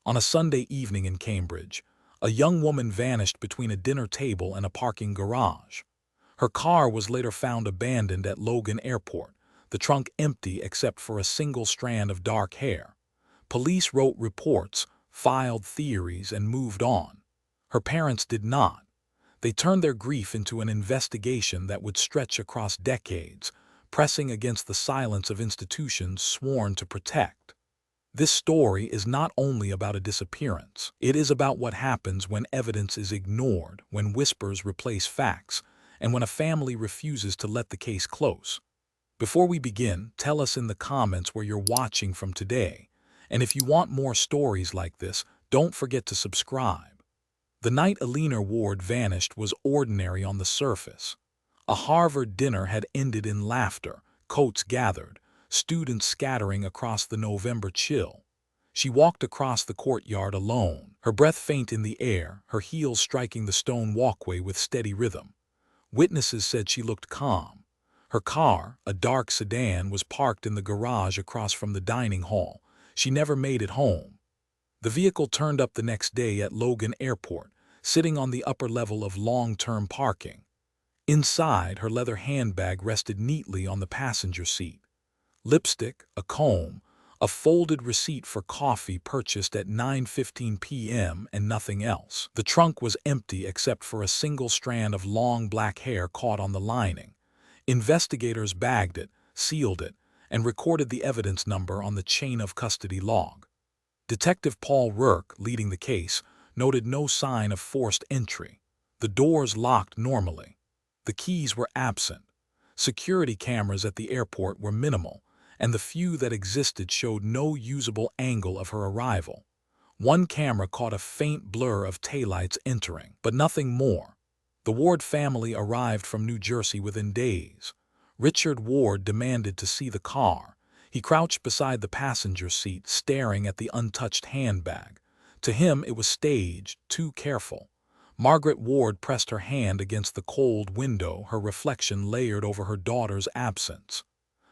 On a Sunday evening in Cambridge, a young woman vanished between a dinner table and a parking garage. Her car was later found abandoned at Logan Airport, the trunk empty except for a single strand of dark hair. Police wrote reports, filed theories, and moved on. Her parents did not. They turned their grief into an investigation that would stretch across decades, pressing against the silence of institutions sworn to protect. This story is not only about a disappearance. It is about what happens when evidence is ignored, when whispers replace facts, and when a family refuses to let the case close. Before we begin, tell us in the comments where you're watching from today. And if you want more stories like this, don't forget to subscribe. The night Alina Ward vanished was ordinary on the surface. A Harvard dinner had ended in laughter, coats gathered, students scattering across the November chill. She walked across the courtyard alone, her breath faint in the air, her heels striking the stone walkway with steady rhythm. Witnesses said she looked calm. Her car, a dark sedan, was parked in the garage across from the dining hall. She never made it home. The vehicle turned up the next day at Logan Airport, sitting on the upper level of long-term parking. Inside, her leather handbag rested neatly on the passenger seat. Lipstick, a comb, a folded receipt for coffee purchased at 9:15 p.m. and nothing else. The trunk was empty except for a single strand of long black hair caught on the lining. Investigators bagged it, sealed it, and recorded the evidence number on the chain of custody log. Detective Paul Rourke, leading the case, noted no sign of forced entry. The doors locked normally. The keys were absent. Security cameras at the airport were minimal, and the few that existed showed no usable angle of her arrival. One camera caught a faint blur of taillights entering, but nothing more. The Ward family arrived from New Jersey within days. Richard Ward demanded to see the car. He crouched beside the passenger seat, staring at the untouched handbag. To him, it was staged, too careful. Margaret Ward pressed her hand against the cold window, her reflection layered over her daughter's absence.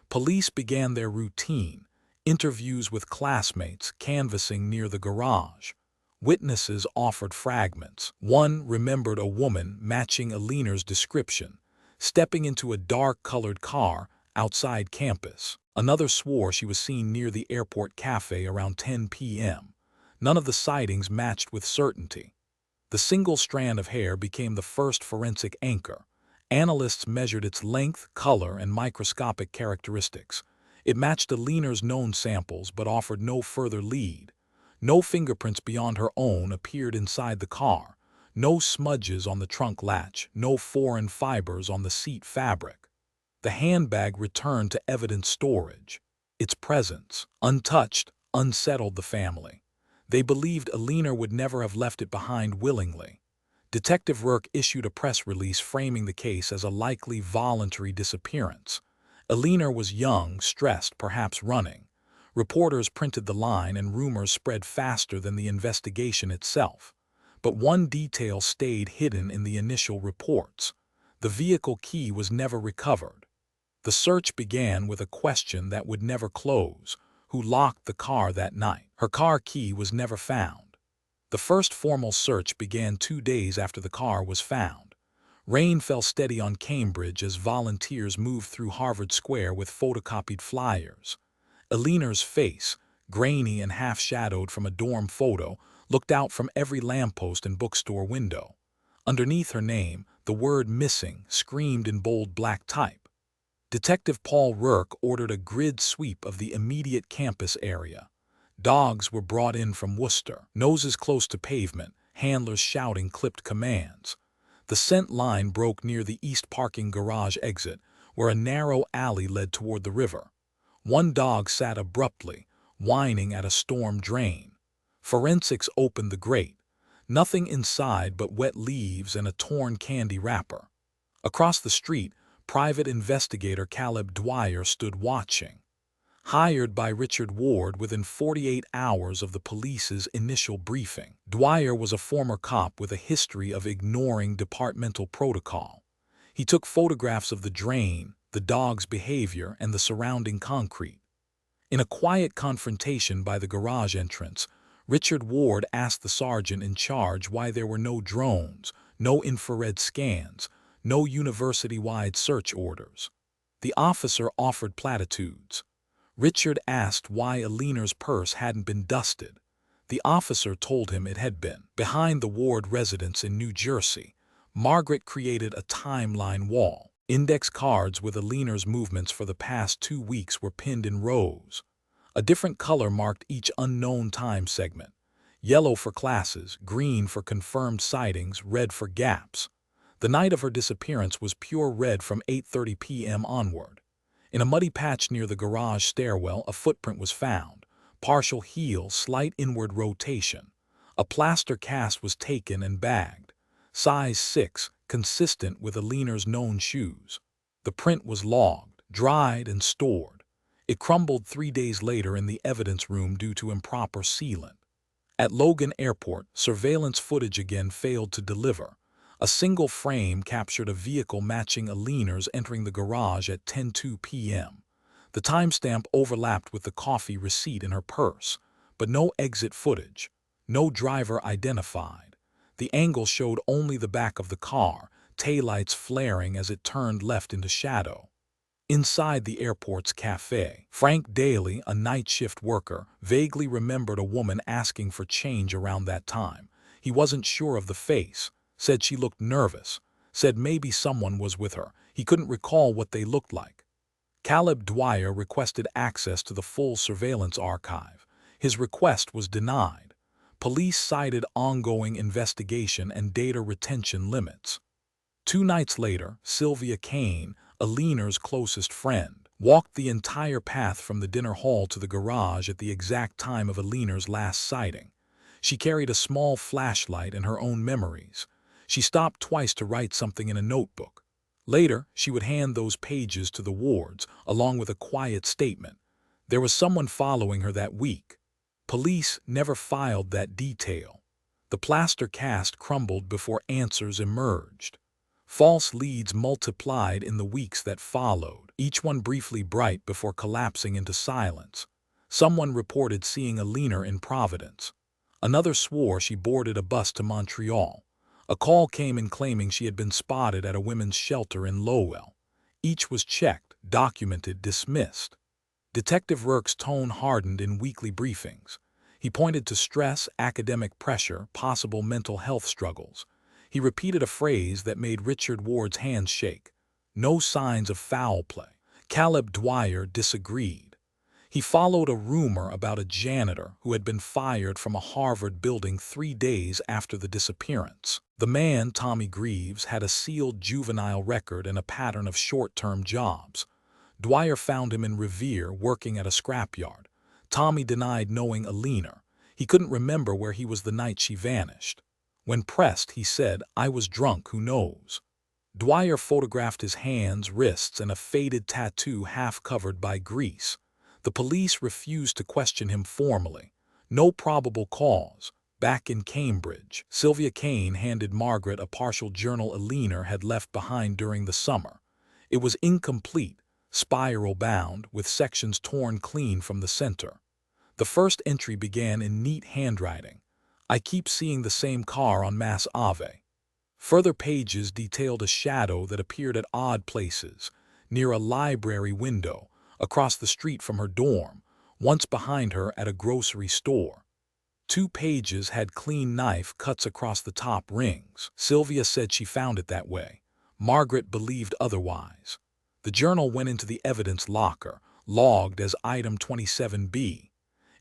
Police began their routine, interviews with classmates, canvassing near the garage. Witnesses offered fragments. One remembered a woman matching Alina's description, stepping into a dark-colored car outside campus. Another swore she was seen near the airport cafe around 10 p.m. None of the sightings matched with certainty. The single strand of hair became the first forensic anchor. Analysts measured its length, color, and microscopic characteristics. It matched Alina's known samples but offered no further lead. No fingerprints beyond her own appeared inside the car. No smudges on the trunk latch, no foreign fibers on the seat fabric. The handbag returned to evidence storage. Its presence, untouched, unsettled the family. They believed Alina would never have left it behind willingly. Detective Rourke issued a press release framing the case as a likely voluntary disappearance. Alina was young, stressed, perhaps running. Reporters printed the line and rumors spread faster than the investigation itself. But one detail stayed hidden in the initial reports. The vehicle key was never recovered. The search began with a question that would never close. Who locked the car that night? Her car key was never found. The first formal search began 2 days after the car was found. Rain fell steady on Cambridge as volunteers moved through Harvard Square with photocopied flyers. Alina's face, grainy and half-shadowed from a dorm photo, looked out from every lamppost and bookstore window. Underneath her name, the word "missing" screamed in bold black type. Detective Paul Rourke ordered a grid sweep of the immediate campus area. Dogs were brought in from Worcester, noses close to pavement, handlers shouting clipped commands. The scent line broke near the east parking garage exit, where a narrow alley led toward the river. One dog sat abruptly, whining at a storm drain. Forensics opened the grate. Nothing inside but wet leaves and a torn candy wrapper. Across the street, Private Investigator Caleb Dwyer stood watching. Hired by Richard Ward within 48 hours of the police's initial briefing, Dwyer was a former cop with a history of ignoring departmental protocol. He took photographs of the drain, the dog's behavior, and the surrounding concrete. In a quiet confrontation by the garage entrance, Richard Ward asked the sergeant in charge why there were no drones, no infrared scans, no university-wide search orders. The officer offered platitudes. Richard asked why Alina's purse hadn't been dusted. The officer told him it had been. Behind the Ward residence in New Jersey, Margaret created a timeline wall. Index cards with Alina's movements for the past 2 weeks were pinned in rows. A different color marked each unknown time segment. Yellow for classes, green for confirmed sightings, red for gaps. The night of her disappearance was pure red from 8:30 p.m. onward. In a muddy patch near the garage stairwell, a footprint was found. Partial heel, slight inward rotation. A plaster cast was taken and bagged. Size 6, consistent with Alina's known shoes. The print was logged, dried, and stored. It crumbled 3 days later in the evidence room due to improper sealant. At Logan Airport, surveillance footage again failed to deliver. A single frame captured a vehicle matching Alina's entering the garage at 10:02 p.m. The timestamp overlapped with the coffee receipt in her purse, but no exit footage, no driver identified. The angle showed only the back of the car, taillights flaring as it turned left into shadow. Inside the airport's cafe, Frank Daly, a night shift worker, vaguely remembered a woman asking for change around that time. He wasn't sure of the face, said she looked nervous, said maybe someone was with her. He couldn't recall what they looked like. Caleb Dwyer requested access to the full surveillance archive. His request was denied. Police cited ongoing investigation and data retention limits. 2 nights later, Sylvia Kane, Alina's closest friend, walked the entire path from the dinner hall to the garage at the exact time of Alina's last sighting. She carried a small flashlight and her own memories. She stopped twice to write something in a notebook. Later, she would hand those pages to the Wards, along with a quiet statement. There was someone following her that week. Police never filed that detail. The plaster cast crumbled before answers emerged. False leads multiplied in the weeks that followed, each one briefly bright before collapsing into silence. Someone reported seeing Alina in Providence. Another swore she boarded a bus to Montreal. A call came in claiming she had been spotted at a women's shelter in Lowell. Each was checked, documented, dismissed. Detective Rourke's tone hardened in weekly briefings. He pointed to stress, academic pressure, possible mental health struggles. He repeated a phrase that made Richard Ward's hands shake. No signs of foul play. Caleb Dwyer disagreed. He followed a rumor about a janitor who had been fired from a Harvard building 3 days after the disappearance. The man, Tommy Greaves, had a sealed juvenile record and a pattern of short-term jobs. Dwyer found him in Revere working at a scrapyard. Tommy denied knowing Alina. He couldn't remember where he was the night she vanished. When pressed, he said, "I was drunk, who knows?" Dwyer photographed his hands, wrists, and a faded tattoo half covered by grease. The police refused to question him formally. No probable cause. Back in Cambridge, Sylvia Kane handed Margaret a partial journal Alina had left behind during the summer. It was incomplete, spiral-bound, with sections torn clean from the center. The first entry began in neat handwriting. "I keep seeing the same car on Mass Ave." Further pages detailed a shadow that appeared at odd places, near a library window, across the street from her dorm, once behind her at a grocery store. 2 pages had clean knife cuts across the top rings. Sylvia said she found it that way. Margaret believed otherwise. The journal went into the evidence locker, logged as item 27B.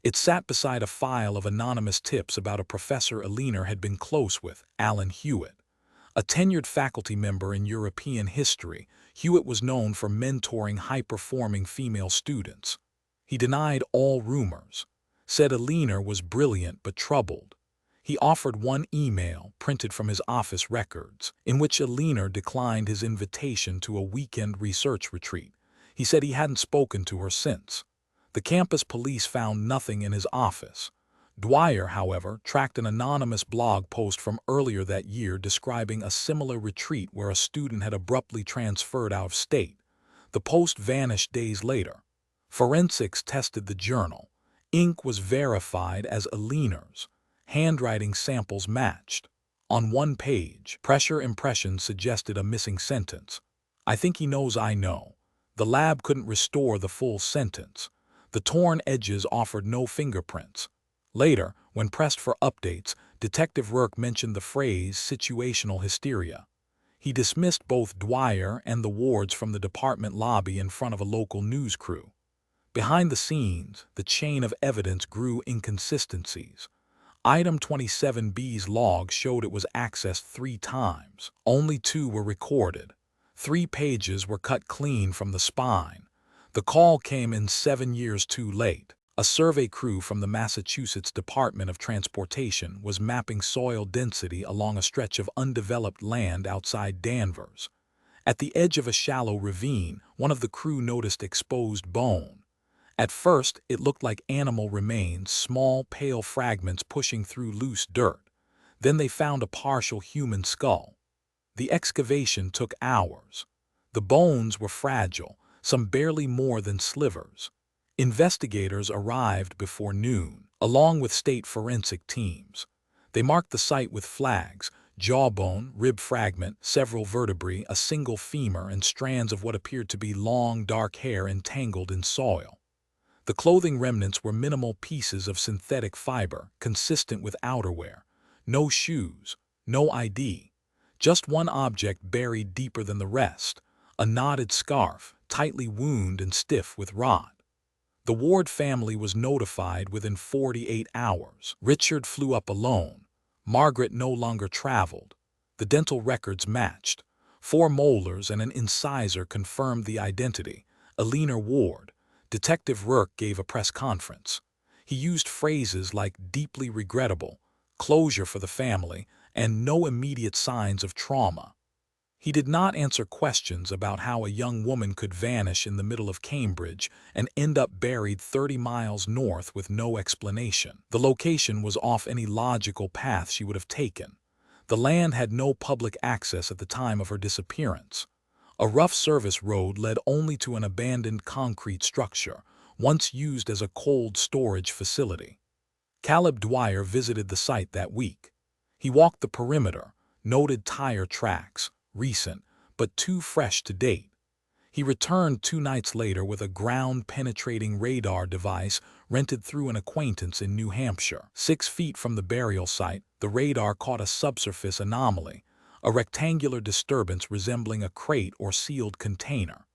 It sat beside a file of anonymous tips about a professor Alina had been close with, Alan Hewitt. A tenured faculty member in European history, Hewitt was known for mentoring high-performing female students. He denied all rumors, said Alina was brilliant but troubled. He offered one email, printed from his office records, in which Alina declined his invitation to a weekend research retreat. He said he hadn't spoken to her since. The campus police found nothing in his office. Dwyer, however, tracked an anonymous blog post from earlier that year describing a similar retreat where a student had abruptly transferred out of state. The post vanished days later. Forensics tested the journal. ink was verified as Aliner's. Handwriting samples matched. On one page, pressure impressions suggested a missing sentence. "I think he knows I know." The lab couldn't restore the full sentence. The torn edges offered no fingerprints. Later, when pressed for updates, Detective Rourke mentioned the phrase situational hysteria. He dismissed both Dwyer and the wards from the department lobby in front of a local news crew. Behind the scenes, the chain of evidence grew inconsistencies. Item 27B's log showed it was accessed 3 times. Only 2 were recorded. 3 pages were cut clean from the spine. The call came in 7 years too late. A survey crew from the Massachusetts Department of Transportation was mapping soil density along a stretch of undeveloped land outside Danvers. At the edge of a shallow ravine, one of the crew noticed exposed bone. At first, it looked like animal remains, small, pale fragments pushing through loose dirt. Then they found a partial human skull. The excavation took hours. The bones were fragile, some barely more than slivers. Investigators arrived before noon, along with state forensic teams. They marked the site with flags: jawbone, rib fragment, several vertebrae, a single femur, and strands of what appeared to be long, dark hair entangled in soil. The clothing remnants were minimal pieces of synthetic fiber, consistent with outerwear. No shoes, no ID. Just one object buried deeper than the rest: a knotted scarf, tightly wound and stiff with rot. The Ward family was notified within 48 hours. Richard flew up alone. Margaret no longer traveled. The dental records matched. 4 molars and an incisor confirmed the identity: Alina Ward. Detective Rourke gave a press conference. He used phrases like "deeply regrettable," "closure for the family," and "no immediate signs of trauma." He did not answer questions about how a young woman could vanish in the middle of Cambridge and end up buried 30 miles north with no explanation. The location was off any logical path she would have taken. The land had no public access at the time of her disappearance. A rough service road led only to an abandoned concrete structure, once used as a cold storage facility. Caleb Dwyer visited the site that week. He walked the perimeter, noted tire tracks, recent, but too fresh to date. He returned 2 nights later with a ground-penetrating radar device rented through an acquaintance in New Hampshire. 6 feet from the burial site, the radar caught a subsurface anomaly, a rectangular disturbance resembling a crate or sealed container.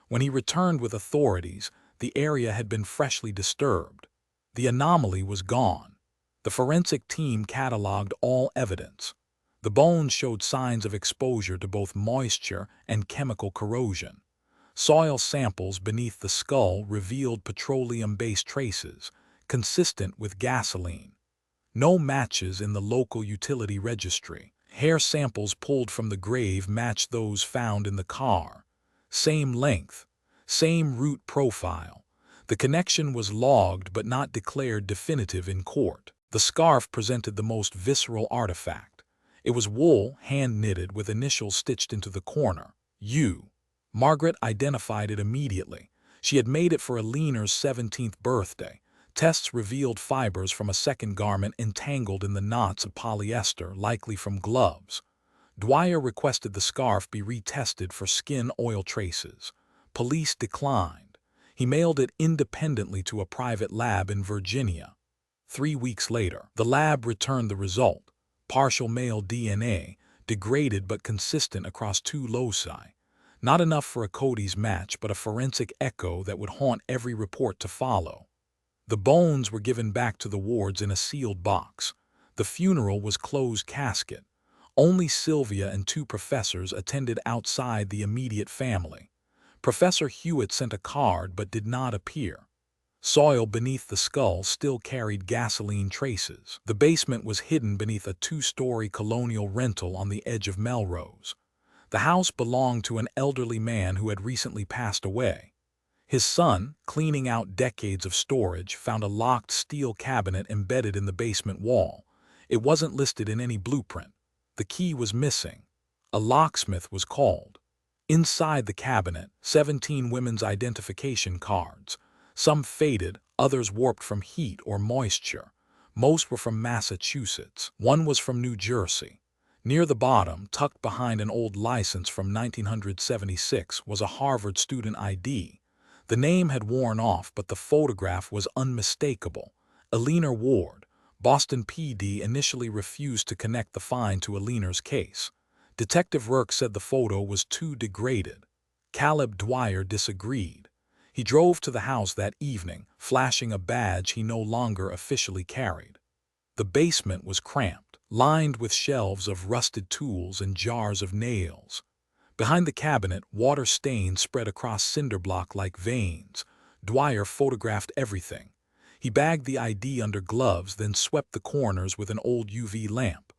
When he returned with authorities, the area had been freshly disturbed. The anomaly was gone. The forensic team cataloged all evidence. The bones showed signs of exposure to both moisture and chemical corrosion. Soil samples beneath the skull revealed petroleum-based traces, consistent with gasoline. No matches in the local utility registry. Hair samples pulled from the grave matched those found in the car. Same length, same root profile. The connection was logged but not declared definitive in court. The scarf presented the most visceral artifact. It was wool, hand-knitted, with initials stitched into the corner. U. Margaret identified it immediately. She had made it for Alina's 17th birthday. Tests revealed fibers from a second garment entangled in the knots of polyester, likely from gloves. Dwyer requested the scarf be retested for skin oil traces. Police declined. He mailed it independently to a private lab in Virginia. 3 weeks later, the lab returned the result: partial male DNA, degraded but consistent across 2 loci. Not enough for a Cody's match, but a forensic echo that would haunt every report to follow. The bones were given back to the wards in a sealed box. The funeral was closed casket. Only Sylvia and 2 professors attended outside the immediate family. Professor Hewitt sent a card but did not appear. Soil beneath the skull still carried gasoline traces. The basement was hidden beneath a 2-story colonial rental on the edge of Melrose. The house belonged to an elderly man who had recently passed away. His son, cleaning out decades of storage, found a locked steel cabinet embedded in the basement wall. It wasn't listed in any blueprint. The key was missing. A locksmith was called. Inside the cabinet, 17 women's identification cards, some faded, others warped from heat or moisture. Most were from Massachusetts. One was from New Jersey. Near the bottom, tucked behind an old license from 1976, was a Harvard student ID. The name had worn off, but the photograph was unmistakable. Eleanor Ward. Boston PD initially refused to connect the find to Eleanor's case. Detective Rourke said the photo was too degraded. Caleb Dwyer disagreed. He drove to the house that evening, flashing a badge he no longer officially carried. The basement was cramped, lined with shelves of rusted tools and jars of nails. Behind the cabinet, water stains spread across cinder block like veins. Dwyer photographed everything. He bagged the ID under gloves, then swept the corners with an old UV lamp.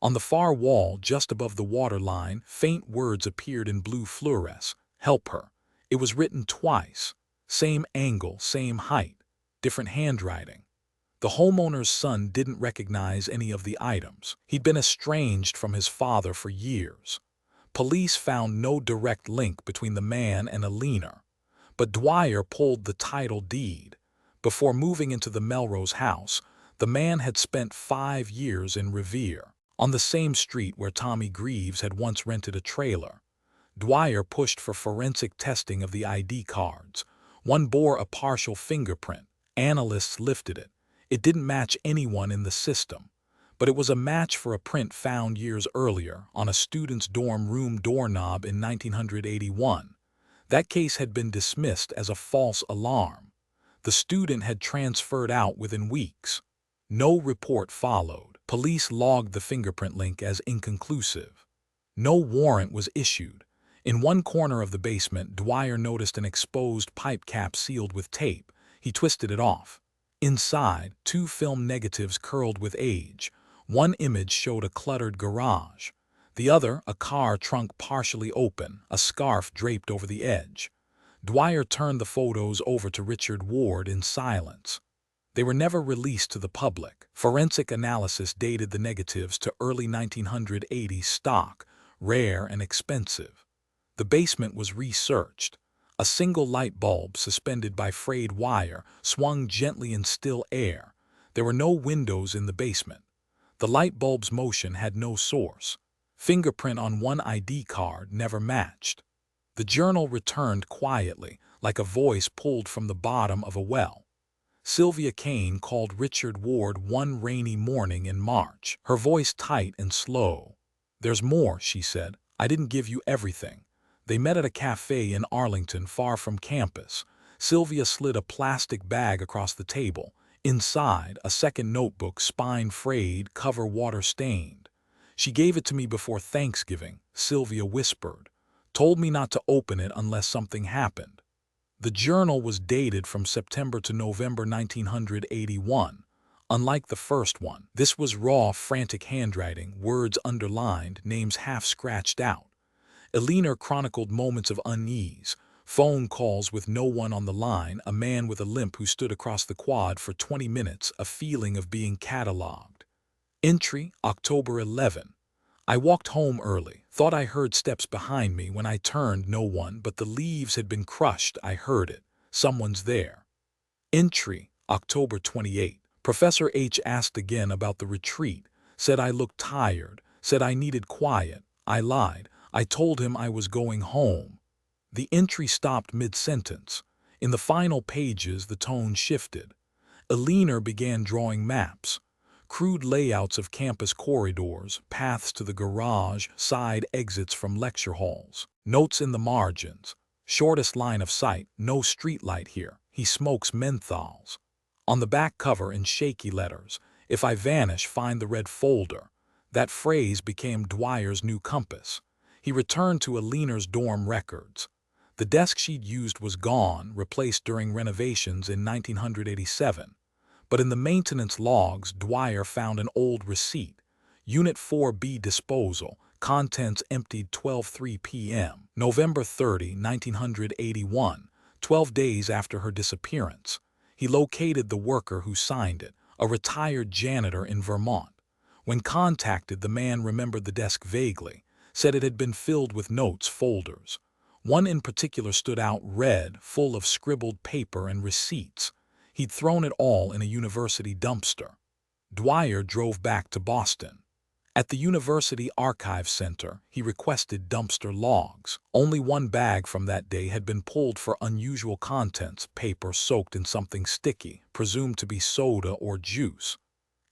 On the far wall, just above the water line, faint words appeared in blue fluorescence. "Help her." It was written twice. Same angle, same height, different handwriting. The homeowner's son didn't recognize any of the items. He'd been estranged from his father for years. Police found no direct link between the man and Eleanor, but Dwyer pulled the title deed. Before moving into the Melrose house, the man had spent 5 years in Revere, on the same street where Tommy Greaves had once rented a trailer. Dwyer pushed for forensic testing of the ID cards. One bore a partial fingerprint. Analysts lifted it. It didn't match anyone in the system, but it was a match for a print found years earlier on a student's dorm room doorknob in 1981. That case had been dismissed as a false alarm. The student had transferred out within weeks. No report followed. Police logged the fingerprint link as inconclusive. No warrant was issued. In one corner of the basement, Dwyer noticed an exposed pipe cap sealed with tape. He twisted it off. Inside, 2 film negatives curled with age. One image showed a cluttered garage. The other, a car trunk partially open, a scarf draped over the edge. Dwyer turned the photos over to Richard Ward in silence. They were never released to the public. Forensic analysis dated the negatives to early 1980 stock, rare and expensive. The basement was researched. A single light bulb suspended by frayed wire swung gently in still air. There were no windows in the basement. The light bulb's motion had no source. Fingerprint on one ID card never matched. The journal returned quietly, like a voice pulled from the bottom of a well. Sylvia Kane called Richard Ward one rainy morning in March, her voice tight and slow. "There's more," she said. "I didn't give you everything." They met at a cafe in Arlington, far from campus. Sylvia slid a plastic bag across the table. Inside, a second notebook, spine frayed, cover water-stained. "She gave it to me before Thanksgiving," Sylvia whispered. "Told me not to open it unless something happened." The journal was dated from September to November 1981. Unlike the first one, this was raw, frantic handwriting, words underlined, names half scratched out. Eleanor chronicled moments of unease, phone calls with no one on the line, a man with a limp who stood across the quad for 20 minutes, a feeling of being cataloged. Entry, October 11. "I walked home early, thought I heard steps behind me. When I turned, no one, but the leaves had been crushed. I heard it. Someone's there." Entry, October 28. "Professor H asked again about the retreat, said I looked tired, said I needed quiet. I lied. I told him I was going home." The entry stopped mid-sentence. In the final pages, the tone shifted. Eleanor began drawing maps. Crude layouts of campus corridors, paths to the garage, side exits from lecture halls. Notes in the margins. "Shortest line of sight, no streetlight here. He smokes menthols." On the back cover in shaky letters, "If I vanish, find the red folder." That phrase became Dwyer's new compass. He returned to Eleanor's dorm records. The desk she'd used was gone, replaced during renovations in 1987. But in the maintenance logs, Dwyer found an old receipt. Unit 4B disposal, contents emptied 12:03 p.m. November 30, 1981, 12 days after her disappearance. He located the worker who signed it, a retired janitor in Vermont. When contacted, the man remembered the desk vaguely, said it had been filled with notes, folders. One in particular stood out, red, full of scribbled paper and receipts. He'd thrown it all in a university dumpster. Dwyer drove back to Boston. At the University Archive Center, he requested dumpster logs. Only one bag from that day had been pulled for unusual contents, paper soaked in something sticky, presumed to be soda or juice.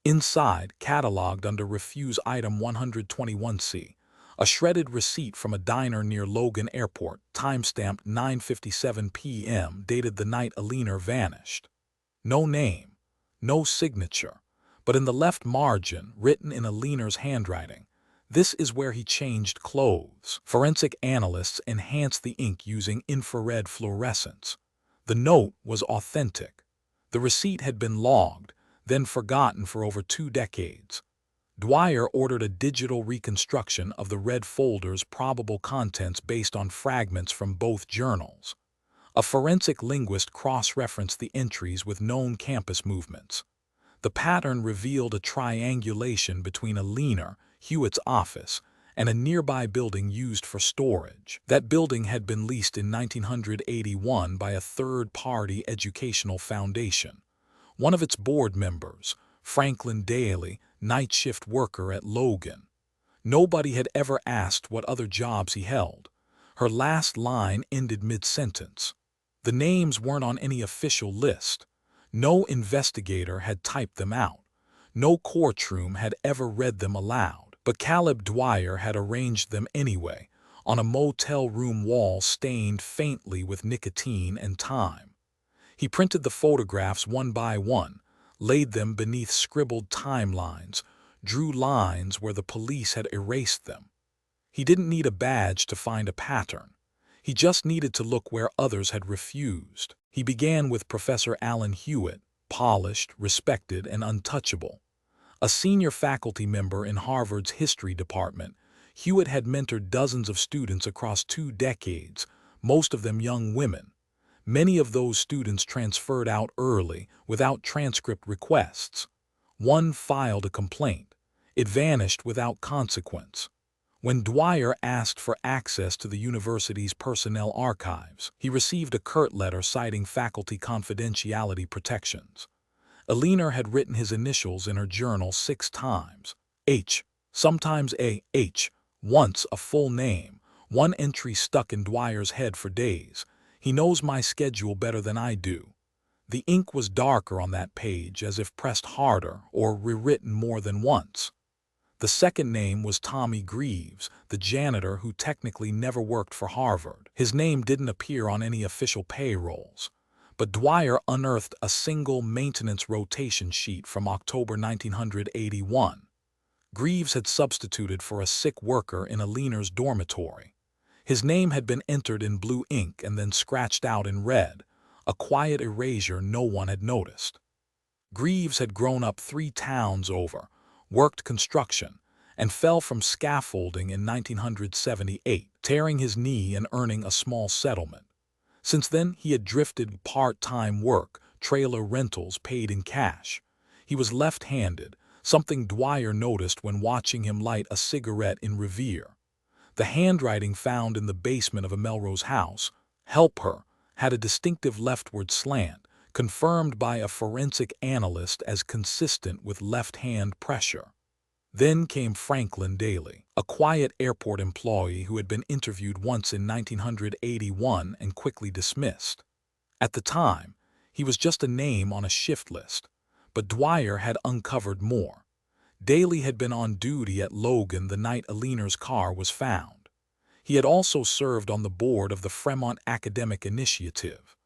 Inside, catalogued under Refuse Item 121C, a shredded receipt from a diner near Logan Airport, time-stamped 9:57 p.m., dated the night Aliner vanished. No name, no signature, but in the left margin, written in Aliner's handwriting, "This is where he changed clothes." Forensic analysts enhanced the ink using infrared fluorescence. The note was authentic. The receipt had been logged, then forgotten for over 2 decades. Dwyer ordered a digital reconstruction of the red folder's probable contents based on fragments from both journals. A forensic linguist cross-referenced the entries with known campus movements. The pattern revealed a triangulation between Aliner, Hewitt's office, and a nearby building used for storage. That building had been leased in 1981 by a third-party educational foundation. One of its board members, Franklin Daly, night shift worker at Logan. Nobody had ever asked what other jobs he held. Her last line ended mid-sentence. The names weren't on any official list. No investigator had typed them out. No courtroom had ever read them aloud. But Caleb Dwyer had arranged them anyway, on a motel room wall stained faintly with nicotine and time. He printed the photographs one by one, laid them beneath scribbled timelines, drew lines where the police had erased them. He didn't need a badge to find a pattern. He just needed to look where others had refused. He began with Professor Alan Hewitt, polished, respected, and untouchable. A senior faculty member in Harvard's history department, Hewitt had mentored dozens of students across 2 decades, most of them young women. Many of those students transferred out early, without transcript requests. One filed a complaint. It vanished without consequence. When Dwyer asked for access to the university's personnel archives, he received a curt letter citing faculty confidentiality protections. Aliner had written his initials in her journal 6 times. H, sometimes A.H., once a full name. One entry stuck in Dwyer's head for days. "He knows my schedule better than I do." The ink was darker on that page, as if pressed harder or rewritten more than once. The second name was Tommy Greaves, the janitor who technically never worked for Harvard. His name didn't appear on any official payrolls. But Dwyer unearthed a single maintenance rotation sheet from October 1981. Greaves had substituted for a sick worker in Aliner's dormitory. His name had been entered in blue ink and then scratched out in red, a quiet erasure no one had noticed. Greaves had grown up 3 towns over, worked construction, and fell from scaffolding in 1978, tearing his knee and earning a small settlement. Since then, he had drifted part-time work, trailer rentals paid in cash. He was left-handed, something Dwyer noticed when watching him light a cigarette in Revere. The handwriting found in the basement of a Melrose house, "Help her," had a distinctive leftward slant, confirmed by a forensic analyst as consistent with left-hand pressure. Then came Franklin Daly, a quiet airport employee who had been interviewed once in 1981 and quickly dismissed. At the time, he was just a name on a shift list, but Dwyer had uncovered more. Daly had been on duty at Logan the night Aliner's car was found. He had also served on the board of the Fremont Academic Initiative,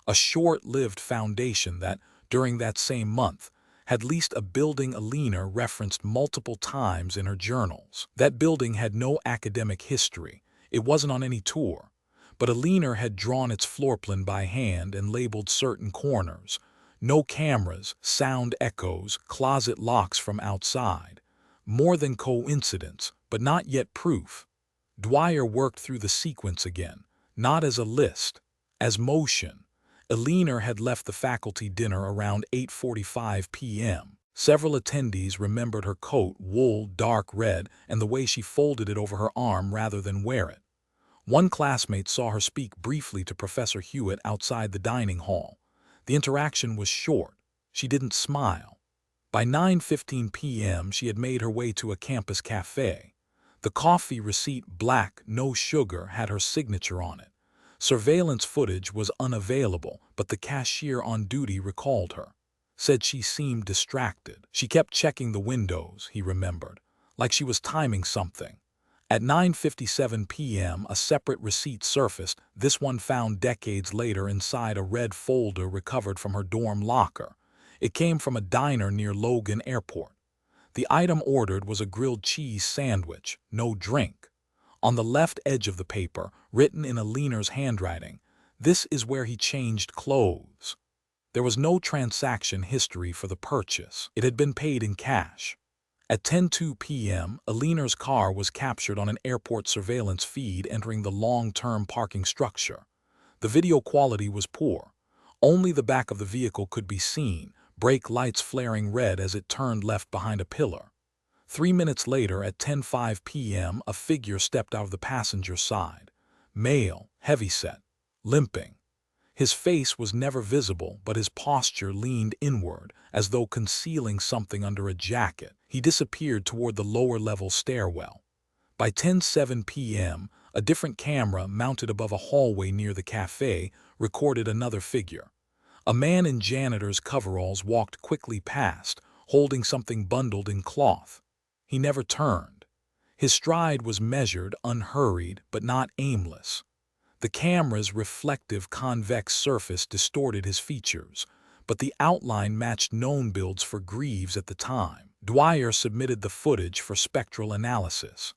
a short-lived foundation that, during that same month, had leased a building Aliner referenced multiple times in her journals. That building had no academic history. It wasn't on any tour. But Aliner had drawn its floor plan by hand and labeled certain corners. No cameras, sound echoes, closet locks from outside. More than coincidence, but not yet proof. Dwyer worked through the sequence again, not as a list, as motion. Aliner had left the faculty dinner around 8:45 p.m. Several attendees remembered her coat, wool, dark red, and the way she folded it over her arm rather than wear it. One classmate saw her speak briefly to Professor Hewitt outside the dining hall. The interaction was short. She didn't smile. By 9:15 p.m., she had made her way to a campus cafe. The coffee receipt, black, no sugar, had her signature on it. Surveillance footage was unavailable, but the cashier on duty recalled her. Said she seemed distracted. She kept checking the windows, he remembered, like she was timing something. At 9:57 p.m., a separate receipt surfaced, this one found decades later inside a red folder recovered from her dorm locker. It came from a diner near Logan Airport. The item ordered was a grilled cheese sandwich, no drink. On the left edge of the paper, written in Aliner's handwriting, "This is where he changed clothes." There was no transaction history for the purchase. It had been paid in cash. At 10:02 p.m., Aliner's car was captured on an airport surveillance feed entering the long-term parking structure. The video quality was poor. Only the back of the vehicle could be seen, brake lights flaring red as it turned left behind a pillar. 3 minutes later, at 10:05 p.m., a figure stepped out of the passenger side. Male, heavyset, limping. His face was never visible, but his posture leaned inward, as though concealing something under a jacket. He disappeared toward the lower-level stairwell. By 10:07 p.m., a different camera mounted above a hallway near the cafe recorded another figure. A man in janitor's coveralls walked quickly past, holding something bundled in cloth. He never turned. His stride was measured, unhurried, but not aimless. The camera's reflective convex surface distorted his features, but the outline matched known builds for Greaves at the time. Dwyer submitted the footage for spectral analysis.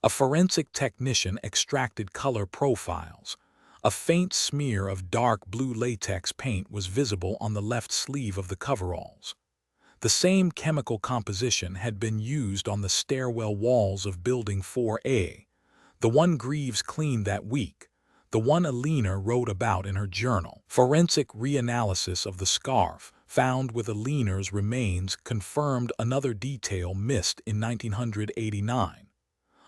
A forensic technician extracted color profiles. A faint smear of dark blue latex paint was visible on the left sleeve of the coveralls. The same chemical composition had been used on the stairwell walls of Building 4A, the one Greaves cleaned that week, the one Aliner wrote about in her journal. Forensic reanalysis of the scarf, found with Aliner's remains, confirmed another detail missed in 1989.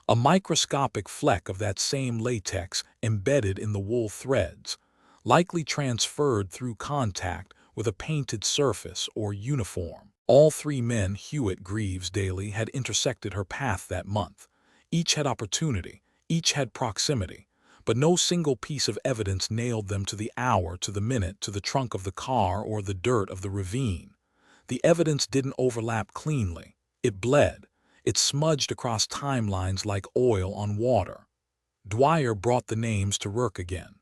A microscopic fleck of that same latex embedded in the wool threads, likely transferred through contact with a painted surface or uniform. All three men Hewitt Greaves Daly had intersected her path that month. Each had opportunity, each had proximity, but no single piece of evidence nailed them to the hour, to the minute, to the trunk of the car or the dirt of the ravine. The evidence didn't overlap cleanly. It bled. It smudged across timelines like oil on water. Dwyer brought the names to work again.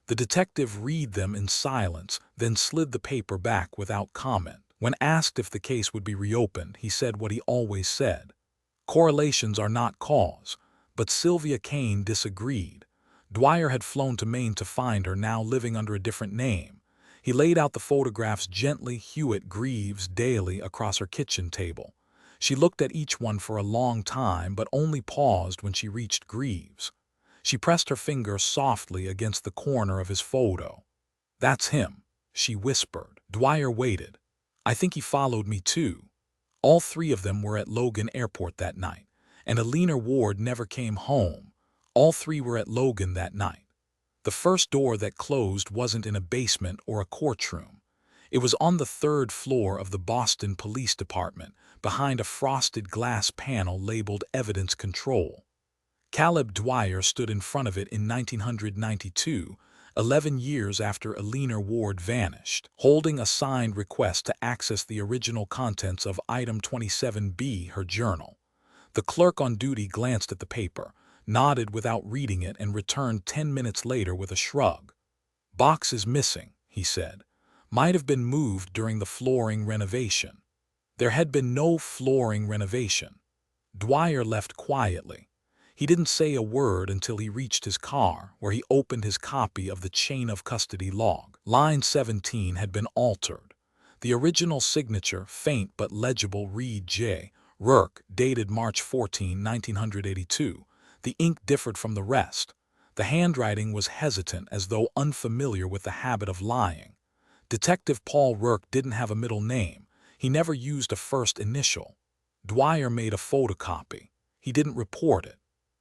The detective read them in silence, then slid the paper back without comment. When asked if the case would be reopened, he said what he always said. Correlations are not cause, but Sylvia Kane disagreed. Dwyer had flown to Maine to find her, now living under a different name. He laid out the photographs gently, Hewitt Greaves Daly, across her kitchen table. She looked at each one for a long time, but only paused when she reached Greaves. She pressed her finger softly against the corner of his photo. "That's him," she whispered. Dwyer waited. "I think he followed me too." All three of them were at Logan Airport that night, and Aliner Ward never came home. All three were at Logan that night. The first door that closed wasn't in a basement or a courtroom. It was on the third floor of the Boston Police Department, behind a frosted glass panel labeled Evidence Control. Caleb Dwyer stood in front of it in 1992, 11 years after Aliner Ward vanished, holding a signed request to access the original contents of Item 27B, her journal. The clerk on duty glanced at the paper, nodded without reading it, and returned 10 minutes later with a shrug. "Box is missing," he said. "Might have been moved during the flooring renovation." There had been no flooring renovation. Dwyer left quietly. He didn't say a word until he reached his car, where he opened his copy of the chain of custody log. Line 17 had been altered. The original signature, faint but legible, read J. Rourke, dated March 14, 1982. The ink differed from the rest. The handwriting was hesitant, as though unfamiliar with the habit of lying. Detective Paul Rourke didn't have a middle name. He never used a first initial. Dwyer made a photocopy. He didn't report it.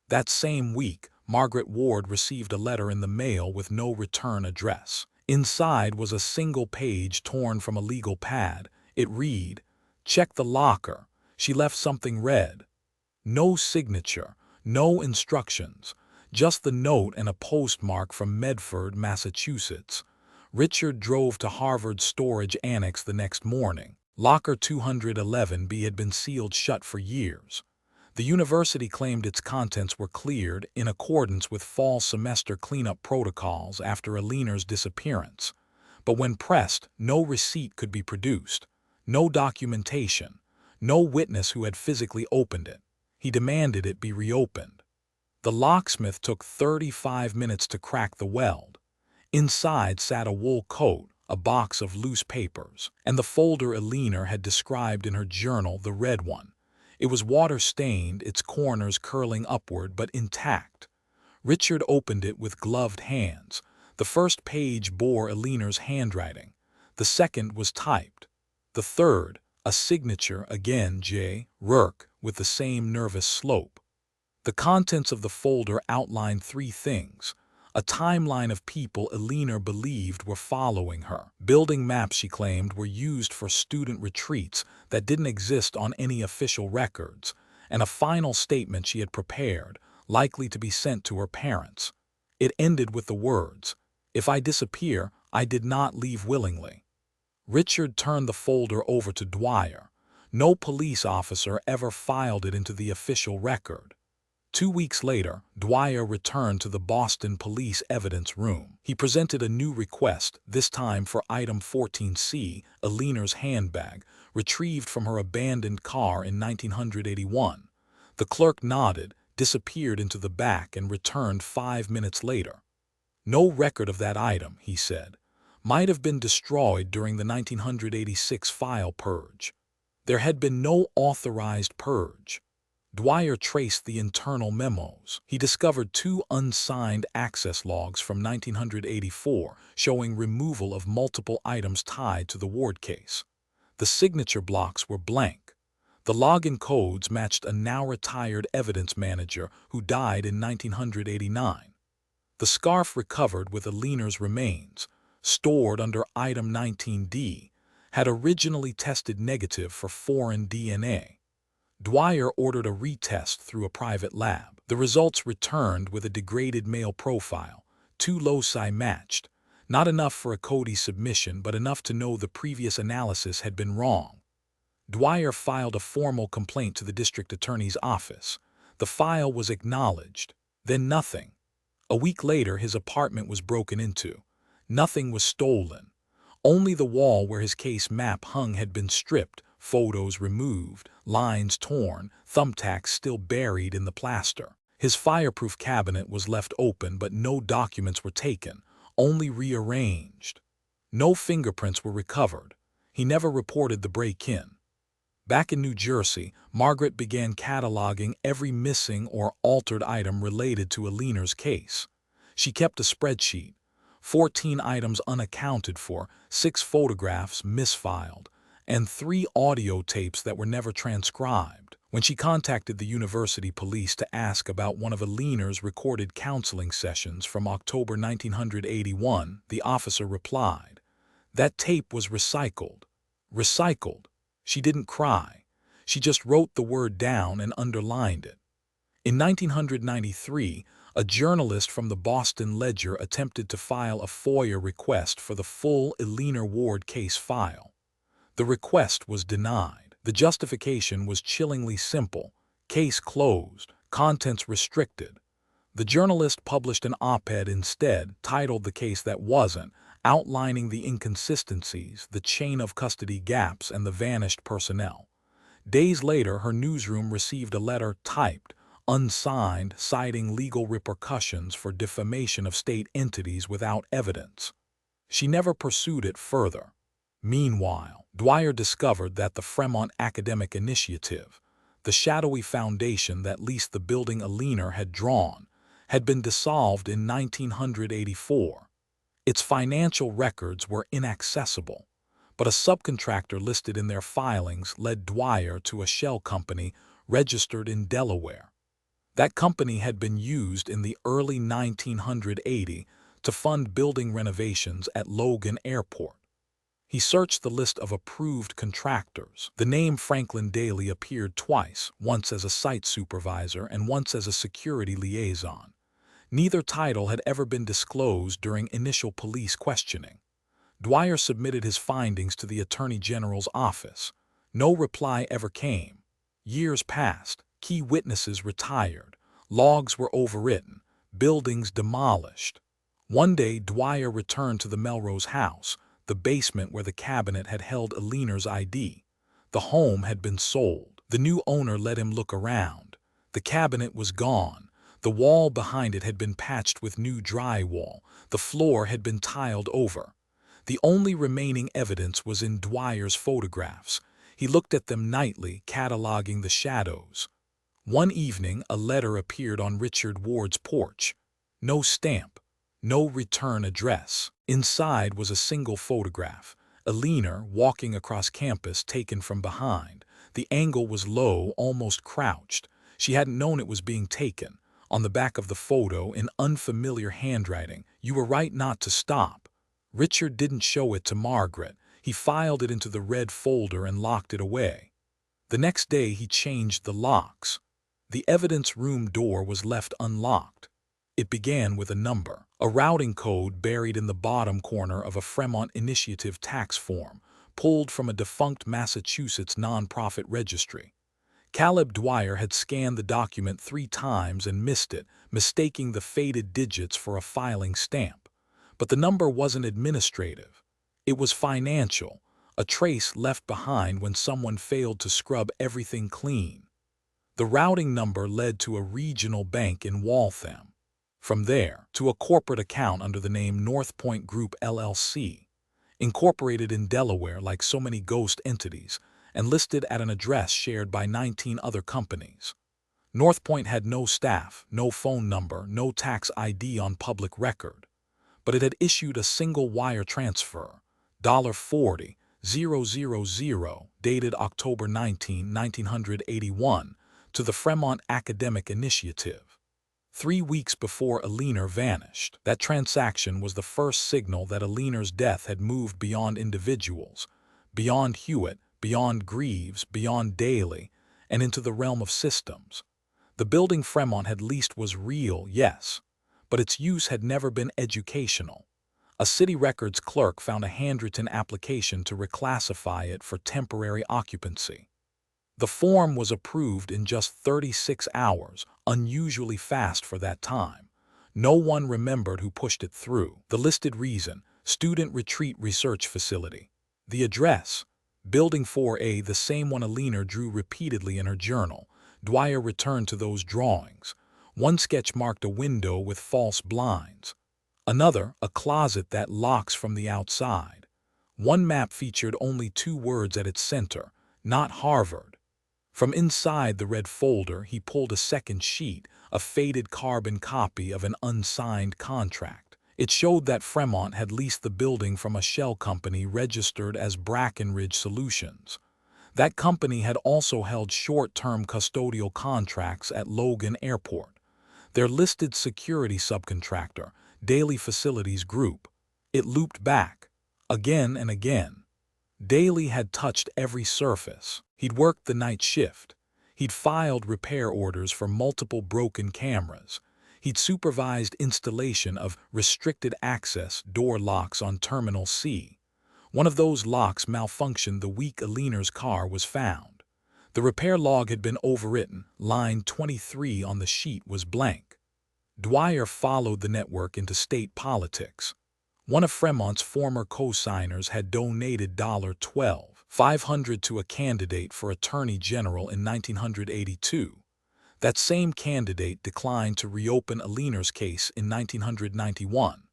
That same week, Margaret Ward received a letter in the mail with no return address. Inside was a single page torn from a legal pad. It read, "Check the locker. She left something red." No signature, no instructions, just the note and a postmark from Medford, Massachusetts. Richard drove to Harvard's storage annex the next morning. Locker 211B had been sealed shut for years. The university claimed its contents were cleared in accordance with fall semester cleanup protocols after Alina's disappearance. But when pressed, no receipt could be produced, no documentation, no witness who had physically opened it. He demanded it be reopened. The locksmith took 35 minutes to crack the weld. Inside sat a wool coat, a box of loose papers, and the folder Alina had described in her journal, the red one. It was water-stained, its corners curling upward but intact. Richard opened it with gloved hands. The first page bore Alina's handwriting. The second was typed. The third, a signature, again J. Rourke, with the same nervous slope. The contents of the folder outlined three things: a timeline of people Alina believed were following her. Building maps she claimed were used for student retreats that didn't exist on any official records, and a final statement she had prepared, likely to be sent to her parents. It ended with the words, "If I disappear, I did not leave willingly." Richard turned the folder over to Dwyer. No police officer ever filed it into the official record. 2 weeks later, Dwyer returned to the Boston Police Evidence Room. He presented a new request, this time for item 14C, Alina's handbag, retrieved from her abandoned car in 1981. The clerk nodded, disappeared into the back, and returned 5 minutes later. "No record of that item," he said. "Might have been destroyed during the 1986 file purge." There had been no authorized purge. Dwyer traced the internal memos. He discovered 2 unsigned access logs from 1984 showing removal of multiple items tied to the Ward case. The signature blocks were blank. The login codes matched a now-retired evidence manager who died in 1989. The scarf recovered with Alina's remains, stored under item 19D, had originally tested negative for foreign DNA. Dwyer ordered a retest through a private lab. The results returned with a degraded male profile, 2 loci matched, not enough for a Cody submission but enough to know the previous analysis had been wrong. Dwyer filed a formal complaint to the district attorney's office. The file was acknowledged. Then nothing. A week later, his apartment was broken into. Nothing was stolen. Only the wall where his case map hung had been stripped, photos removed, lines torn, thumbtacks still buried in the plaster. His fireproof cabinet was left open, but no documents were taken, only rearranged. No fingerprints were recovered. He never reported the break-in. Back in New Jersey, Margaret began cataloging every missing or altered item related to Alina's case. She kept a spreadsheet. 14 items unaccounted for, 6 photographs misfiled, and 3 audio tapes that were never transcribed. When she contacted the university police to ask about one of Alina's recorded counseling sessions from October 1981, the officer replied, "That tape was recycled." Recycled. She didn't cry. She just wrote the word down and underlined it. In 1993, a journalist from the Boston Ledger attempted to file a FOIA request for the full Alina Ward case file. The request was denied. The justification was chillingly simple: case closed, contents restricted. The journalist published an op-ed instead, titled "The Case That Wasn't," outlining the inconsistencies, the chain of custody gaps, and the vanished personnel. Days later, her newsroom received a letter typed, unsigned, citing legal repercussions for defamation of state entities without evidence. She never pursued it further. Meanwhile, Dwyer discovered that the Fremont Academic Initiative, the shadowy foundation that leased the building Alina had drawn, had been dissolved in 1984. Its financial records were inaccessible, but a subcontractor listed in their filings led Dwyer to a shell company registered in Delaware. That company had been used in the early 1980 to fund building renovations at Logan Airport. He searched the list of approved contractors. The name Franklin Daly appeared twice, once as a site supervisor and once as a security liaison. Neither title had ever been disclosed during initial police questioning. Dwyer submitted his findings to the Attorney General's office. No reply ever came. Years passed, key witnesses retired, logs were overwritten, buildings demolished. One day, Dwyer returned to the Melrose house, the basement where the cabinet had held Alina's ID. The home had been sold. The new owner let him look around. The cabinet was gone. The wall behind it had been patched with new drywall. The floor had been tiled over. The only remaining evidence was in Dwyer's photographs. He looked at them nightly, cataloging the shadows. One evening, a letter appeared on Richard Ward's porch. No stamp, no return address. Inside was a single photograph. Alina walking across campus, taken from behind. The angle was low, almost crouched. She hadn't known it was being taken. On the back of the photo, in unfamiliar handwriting, "You were right not to stop." Richard didn't show it to Margaret. He filed it into the red folder and locked it away. The next day he changed the locks. The evidence room door was left unlocked. It began with a number, a routing code buried in the bottom corner of a Fremont Initiative tax form, pulled from a defunct Massachusetts nonprofit registry. Caleb Dwyer had scanned the document 3 times and missed it, mistaking the faded digits for a filing stamp. But the number wasn't administrative. It was financial, a trace left behind when someone failed to scrub everything clean. The routing number led to a regional bank in Waltham. From there, to a corporate account under the name North Point Group LLC, incorporated in Delaware like so many ghost entities, and listed at an address shared by 19 other companies. North Point had no staff, no phone number, no tax ID on public record. But it had issued a single wire transfer, $40,000, dated October 19, 1981, to the Fremont Academic Initiative. 3 weeks before Alina vanished, that transaction was the first signal that Alina's death had moved beyond individuals, beyond Hewitt, beyond Greaves, beyond Daly, and into the realm of systems. The building Fremont had leased was real, yes, but its use had never been educational. A city records clerk found a handwritten application to reclassify it for temporary occupancy. The form was approved in just 36 hours, unusually fast for that time. No one remembered who pushed it through. The listed reason: Student Retreat Research Facility. The address: Building 4A, the same one Alina drew repeatedly in her journal. Dwyer returned to those drawings. One sketch marked a window with false blinds. Another, a closet that locks from the outside. One map featured only 2 words at its center: not Harvard. From inside the red folder, he pulled a second sheet, a faded carbon copy of an unsigned contract. It showed that Fremont had leased the building from a shell company registered as Brackenridge Solutions. That company had also held short-term custodial contracts at Logan Airport. Their listed security subcontractor, Daly Facilities Group. It looped back, again and again. Daly had touched every surface. He'd worked the night shift. He'd filed repair orders for multiple broken cameras. He'd supervised installation of restricted access door locks on Terminal C. One of those locks malfunctioned the week Alina's car was found. The repair log had been overwritten. Line 23 on the sheet was blank. Dwyer followed the network into state politics. One of Fremont's former co-signers had donated $12,500 to a candidate for Attorney General in 1982. That same candidate declined to reopen Alina's case in 1991.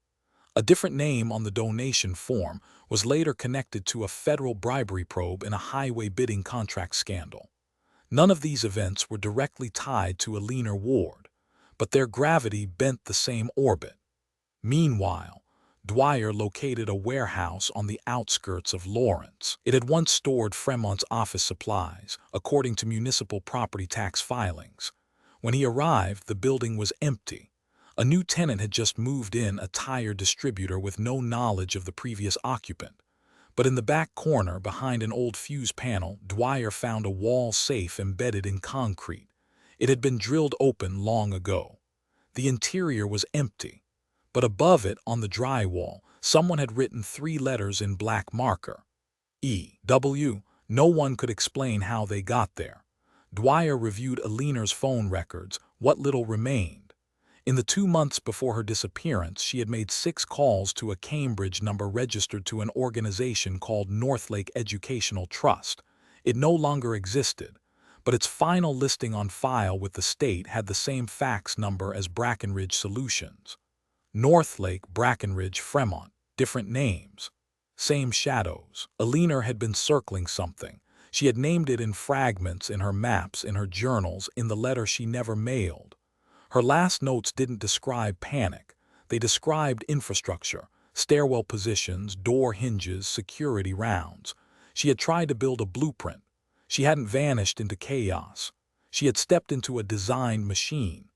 A different name on the donation form was later connected to a federal bribery probe in a highway bidding contract scandal. None of these events were directly tied to Alina Ward, but their gravity bent the same orbit. Meanwhile, Dwyer located a warehouse on the outskirts of Lawrence. It had once stored Fremont's office supplies, according to municipal property tax filings. When he arrived, the building was empty. A new tenant had just moved in, a tire distributor with no knowledge of the previous occupant. But in the back corner, behind an old fuse panel, Dwyer found a wall safe embedded in concrete. It had been drilled open long ago. The interior was empty, but above it, on the drywall, someone had written 3 letters in black marker. E.W. No one could explain how they got there. Dwyer reviewed Alina's phone records, what little remained. In the 2 months before her disappearance, she had made 6 calls to a Cambridge number registered to an organization called Northlake Educational Trust. It no longer existed, but its final listing on file with the state had the same fax number as Brackenridge Solutions. Northlake, Brackenridge, Fremont, different names. Same shadows. Alina had been circling something. She had named it in fragments, in her maps, in her journals, in the letter she never mailed. Her last notes didn't describe panic. They described infrastructure, stairwell positions, door hinges, security rounds. She had tried to build a blueprint. She hadn't vanished into chaos. She had stepped into a designed machine.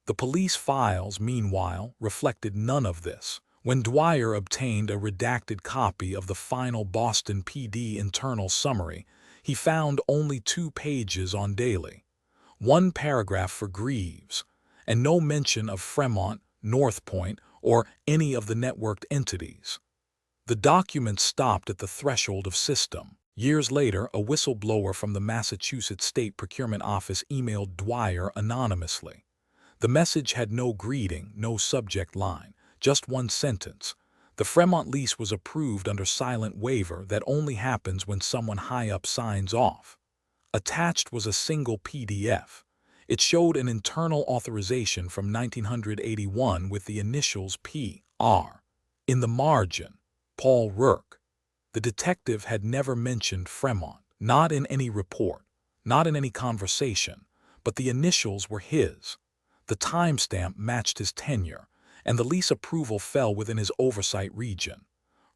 The police files, meanwhile, reflected none of this. When Dwyer obtained a redacted copy of the final Boston PD internal summary, he found only 2 pages on Daly, 1 paragraph for Greaves, and no mention of Fremont, North Point, or any of the networked entities. The document stopped at the threshold of system. Years later, a whistleblower from the Massachusetts State Procurement Office emailed Dwyer anonymously. The message had no greeting, no subject line, just 1 sentence. The Fremont lease was approved under silent waiver that only happens when someone high up signs off. Attached was a single PDF. It showed an internal authorization from 1981 with the initials P.R. In the margin, Paul Rourke. The detective had never mentioned Fremont, not in any report, not in any conversation, but the initials were his. The timestamp matched his tenure, and the lease approval fell within his oversight region.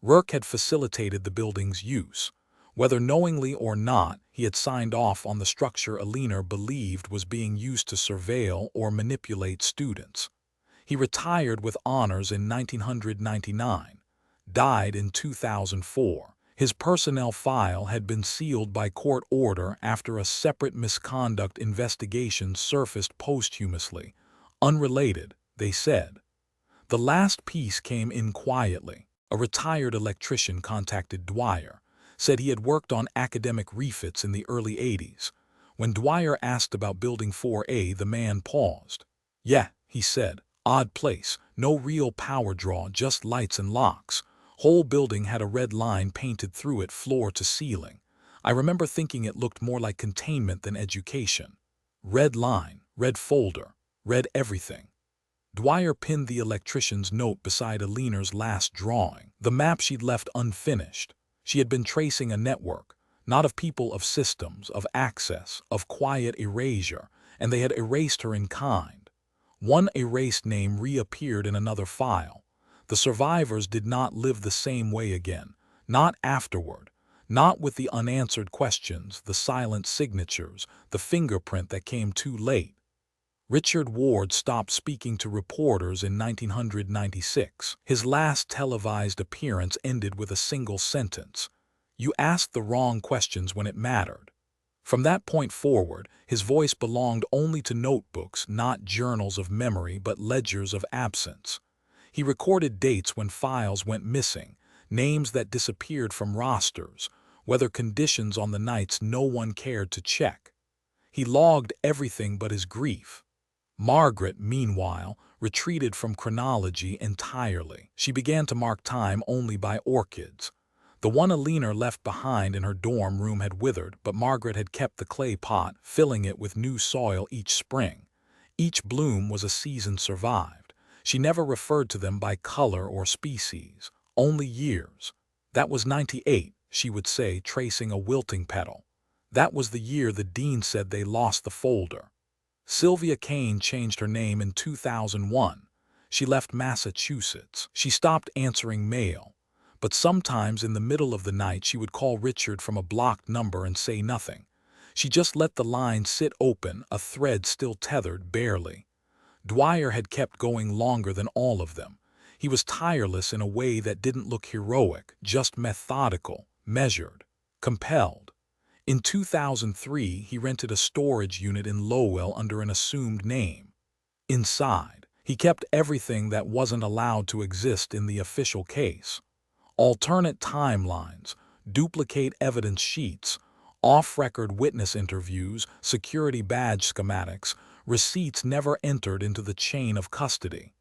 Rourke had facilitated the building's use. Whether knowingly or not, he had signed off on the structure Alina believed was being used to surveil or manipulate students. He retired with honors in 1999, died in 2004. His personnel file had been sealed by court order after a separate misconduct investigation surfaced posthumously. Unrelated, they said. The last piece came in quietly. A retired electrician contacted Dwyer, said he had worked on academic refits in the early 80s. When Dwyer asked about Building 4A, the man paused. "Yeah," he said, "odd place, no real power draw, just lights and locks. Whole building had a red line painted through it floor to ceiling. I remember thinking it looked more like containment than education. Red line, red folder, red everything." Dwyer pinned the electrician's note beside Alina's last drawing, the map she'd left unfinished. She had been tracing a network, not of people, of systems, of access, of quiet erasure, and they had erased her in kind. 1 erased name reappeared in another file. The survivors did not live the same way again, not afterward, not with the unanswered questions, the silent signatures, the fingerprint that came too late. Richard Ward stopped speaking to reporters in 1996. His last televised appearance ended with a single sentence: "You asked the wrong questions when it mattered." From that point forward, his voice belonged only to notebooks, not journals of memory but ledgers of absence. He recorded dates when files went missing, names that disappeared from rosters, weather conditions on the nights no one cared to check. He logged everything but his grief. Margaret, meanwhile, retreated from chronology entirely. She began to mark time only by orchids. The one Alina left behind in her dorm room had withered, but Margaret had kept the clay pot, filling it with new soil each spring. Each bloom was a season survived. She never referred to them by color or species, only years. "That was 98, she would say, tracing a wilting petal. "That was the year the dean said they lost the folder." Sylvia Kane changed her name in 2001. She left Massachusetts. She stopped answering mail. But sometimes in the middle of the night she would call Richard from a blocked number and say nothing. She just let the line sit open, a thread still tethered barely. Dwyer had kept going longer than all of them. He was tireless in a way that didn't look heroic, just methodical, measured, compelled. In 2003, he rented a storage unit in Lowell under an assumed name. Inside, he kept everything that wasn't allowed to exist in the official case. Alternate timelines, duplicate evidence sheets, off-record witness interviews, security badge schematics, receipts never entered into the chain of custody.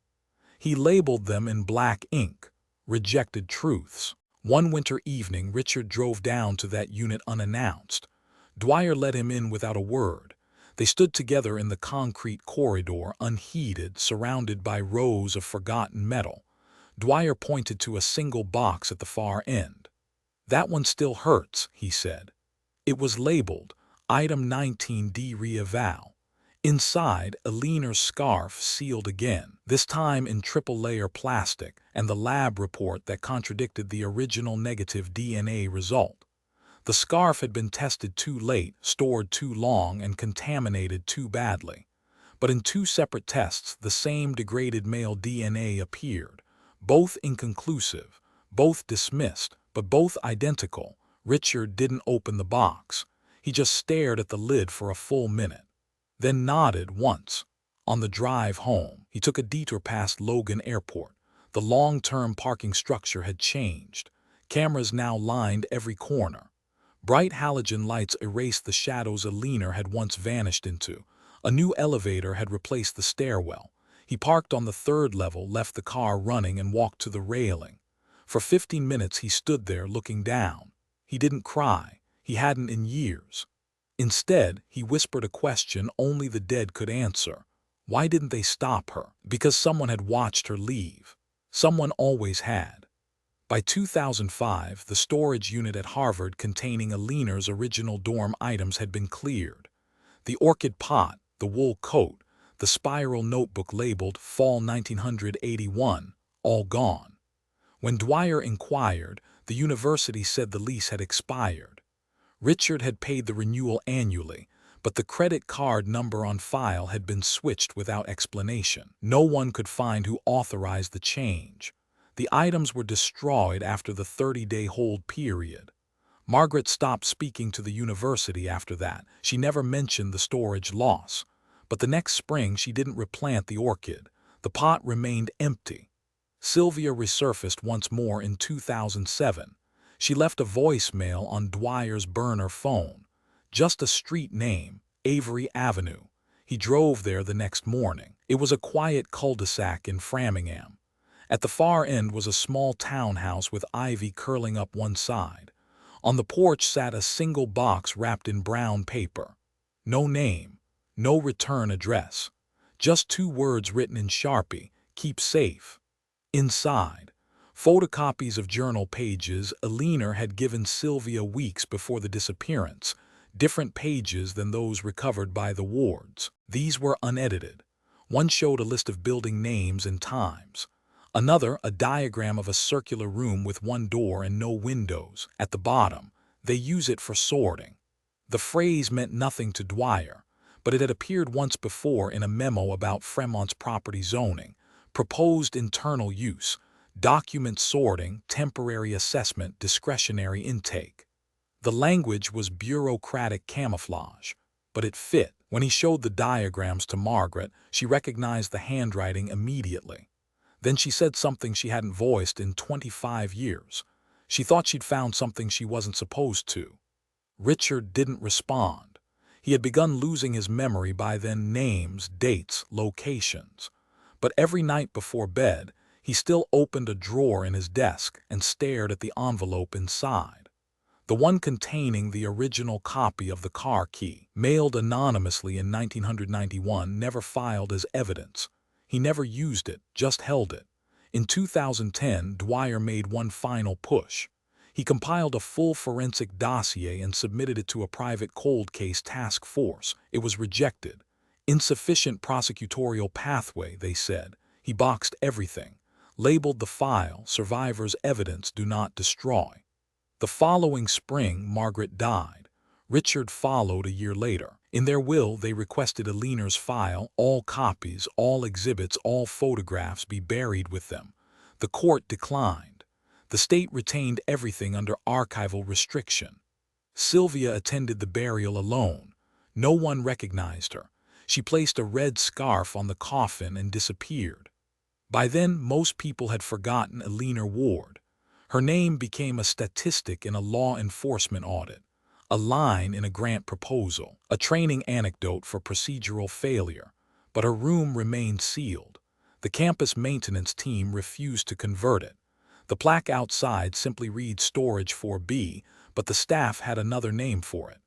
He labeled them in black ink, rejected truths. One winter evening, Richard drove down to that unit unannounced. Dwyer let him in without a word. They stood together in the concrete corridor, unheeded, surrounded by rows of forgotten metal. Dwyer pointed to a single box at the far end. "That one still hurts," he said. It was labeled, Item 19D Reeval. Inside, a leaner scarf sealed again, this time in triple-layer plastic, and the lab report that contradicted the original negative DNA result. The scarf had been tested too late, stored too long, and contaminated too badly. But in two separate tests, the same degraded male DNA appeared, both inconclusive, both dismissed, but both identical. Richard didn't open the box. He just stared at the lid for a full minute, then nodded once. On the drive home, he took a detour past Logan Airport. The long-term parking structure had changed. Cameras now lined every corner. Bright halogen lights erased the shadows a leaner had once vanished into. A new elevator had replaced the stairwell. He parked on the third level, left the car running, and walked to the railing. For 15 minutes he stood there looking down. He didn't cry. He hadn't in years. Instead, he whispered a question only the dead could answer. Why didn't they stop her? Because someone had watched her leave. Someone always had. By 2005, the storage unit at Harvard containing Alina's original dorm items had been cleared. The orchid pot, the wool coat, the spiral notebook labeled Fall 1981, all gone. When Dwyer inquired, the university said the lease had expired. Richard had paid the renewal annually, but the credit card number on file had been switched without explanation. No one could find who authorized the change. The items were destroyed after the 30-day hold period. Margaret stopped speaking to the university after that. She never mentioned the storage loss. But the next spring she didn't replant the orchid. The pot remained empty. Sylvia resurfaced once more in 2007. She left a voicemail on Dwyer's burner phone. Just a street name, Avery Avenue. He drove there the next morning. It was a quiet cul-de-sac in Framingham. At the far end was a small townhouse with ivy curling up one side. On the porch sat a single box wrapped in brown paper. No name, no return address. Just two words written in Sharpie, "Keep safe." Inside, photocopies of journal pages Alina had given Sylvia weeks before the disappearance, different pages than those recovered by the wards. These were unedited. One showed a list of building names and times. Another, a diagram of a circular room with one door and no windows. At the bottom, "They use it for sorting." The phrase meant nothing to Dwyer, but it had appeared once before in a memo about Fremont's property zoning. Proposed internal use, document sorting, temporary assessment, discretionary intake. The language was bureaucratic camouflage, but it fit. When he showed the diagrams to Margaret, she recognized the handwriting immediately. Then she said something she hadn't voiced in 25 years. She thought she'd found something she wasn't supposed to. Richard didn't respond. He had begun losing his memory by then, names, dates, locations. But every night before bed, he still opened a drawer in his desk and stared at the envelope inside. The one containing the original copy of the car key, mailed anonymously in 1991, never filed as evidence. He never used it, just held it. In 2010, Dwyer made one final push. He compiled a full forensic dossier and submitted it to a private cold case task force. It was rejected. Insufficient prosecutorial pathway, they said. He boxed everything. Labeled the file, "Survivors' evidence, do not destroy." The following spring, Margaret died. Richard followed a year later. In their will, they requested Alina's file, all copies, all exhibits, all photographs be buried with them. The court declined. The state retained everything under archival restriction. Sylvia attended the burial alone. No one recognized her. She placed a red scarf on the coffin and disappeared. By then, most people had forgotten Alina Ward. Her name became a statistic in a law enforcement audit, a line in a grant proposal, a training anecdote for procedural failure. But her room remained sealed. The campus maintenance team refused to convert it. The plaque outside simply reads Storage 4B, but the staff had another name for it.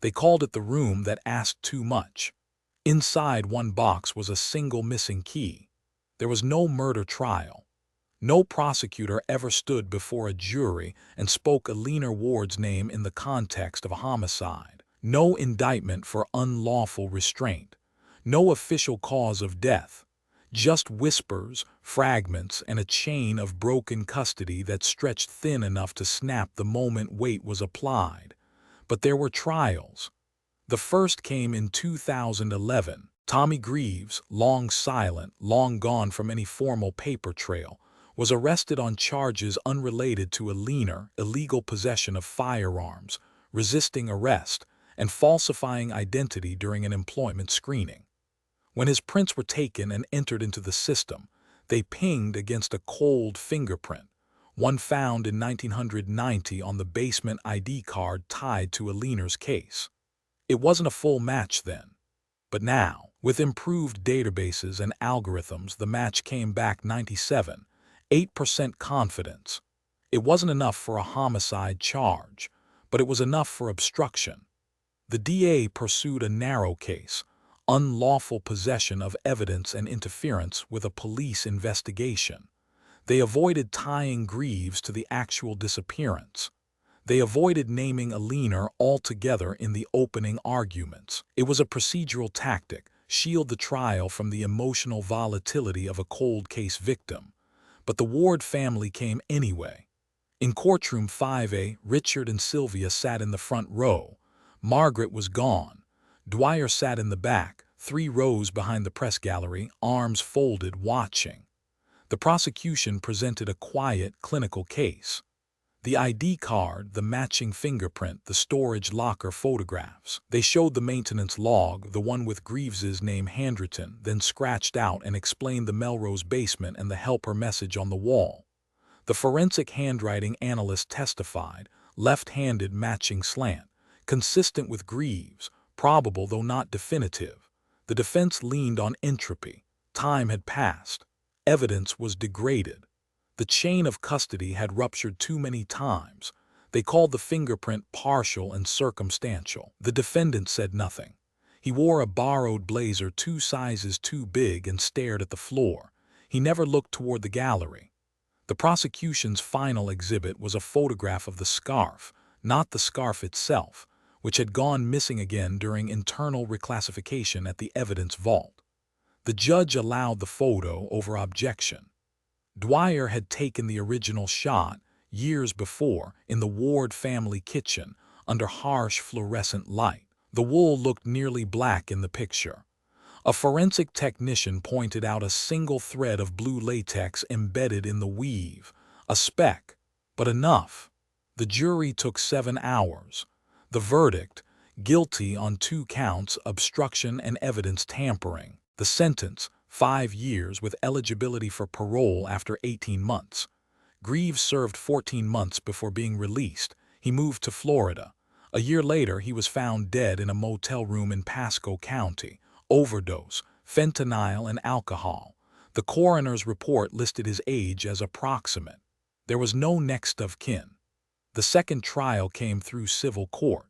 They called it the room that asked too much. Inside one box was a single missing key. There was no murder trial. No prosecutor ever stood before a jury and spoke Alina Ward's name in the context of a homicide. No indictment for unlawful restraint. No official cause of death. Just whispers, fragments, and a chain of broken custody that stretched thin enough to snap the moment weight was applied. But there were trials. The first came in 2011. Tommy Greaves, long silent, long gone from any formal paper trail, was arrested on charges unrelated to Alina, illegal possession of firearms, resisting arrest, and falsifying identity during an employment screening. When his prints were taken and entered into the system, they pinged against a cold fingerprint, one found in 1990 on the basement ID card tied to Alina's case. It wasn't a full match then. But now, with improved databases and algorithms, the match came back 97.8% confidence. It wasn't enough for a homicide charge, but it was enough for obstruction. The DA pursued a narrow case, unlawful possession of evidence and interference with a police investigation. They avoided tying Greaves to the actual disappearance. They avoided naming Alina altogether in the opening arguments. It was a procedural tactic, shield the trial from the emotional volatility of a cold case victim. But the Ward family came anyway. In courtroom 5A, Richard and Sylvia sat in the front row. Margaret was gone. Dwyer sat in the back, 3 rows behind the press gallery, arms folded, watching. The prosecution presented a quiet, clinical case. The ID card, the matching fingerprint, the storage locker photographs. They showed the maintenance log, the one with Greaves's name handwritten, then scratched out, and explained the Melrose basement and the helper message on the wall. The forensic handwriting analyst testified, left-handed matching slant, consistent with Greaves, probable though not definitive. The defense leaned on entropy. Time had passed. Evidence was degraded. The chain of custody had ruptured too many times. They called the fingerprint partial and circumstantial. The defendant said nothing. He wore a borrowed blazer 2 sizes too big and stared at the floor. He never looked toward the gallery. The prosecution's final exhibit was a photograph of the scarf, not the scarf itself, which had gone missing again during internal reclassification at the evidence vault. The judge allowed the photo over objection. Dwyer had taken the original shot years before in the Ward family kitchen under harsh fluorescent light. The wool looked nearly black in the picture. A forensic technician pointed out a single thread of blue latex embedded in the weave, a speck, but enough. The jury took 7 hours. The verdict, guilty on 2 counts, obstruction and evidence tampering. The sentence, 5 years with eligibility for parole after 18 months. Greaves served 14 months before being released. He moved to Florida. A year later, he was found dead in a motel room in Pasco County. Overdose, fentanyl and alcohol. The coroner's report listed his age as approximate. There was no next of kin. The second trial came through civil court.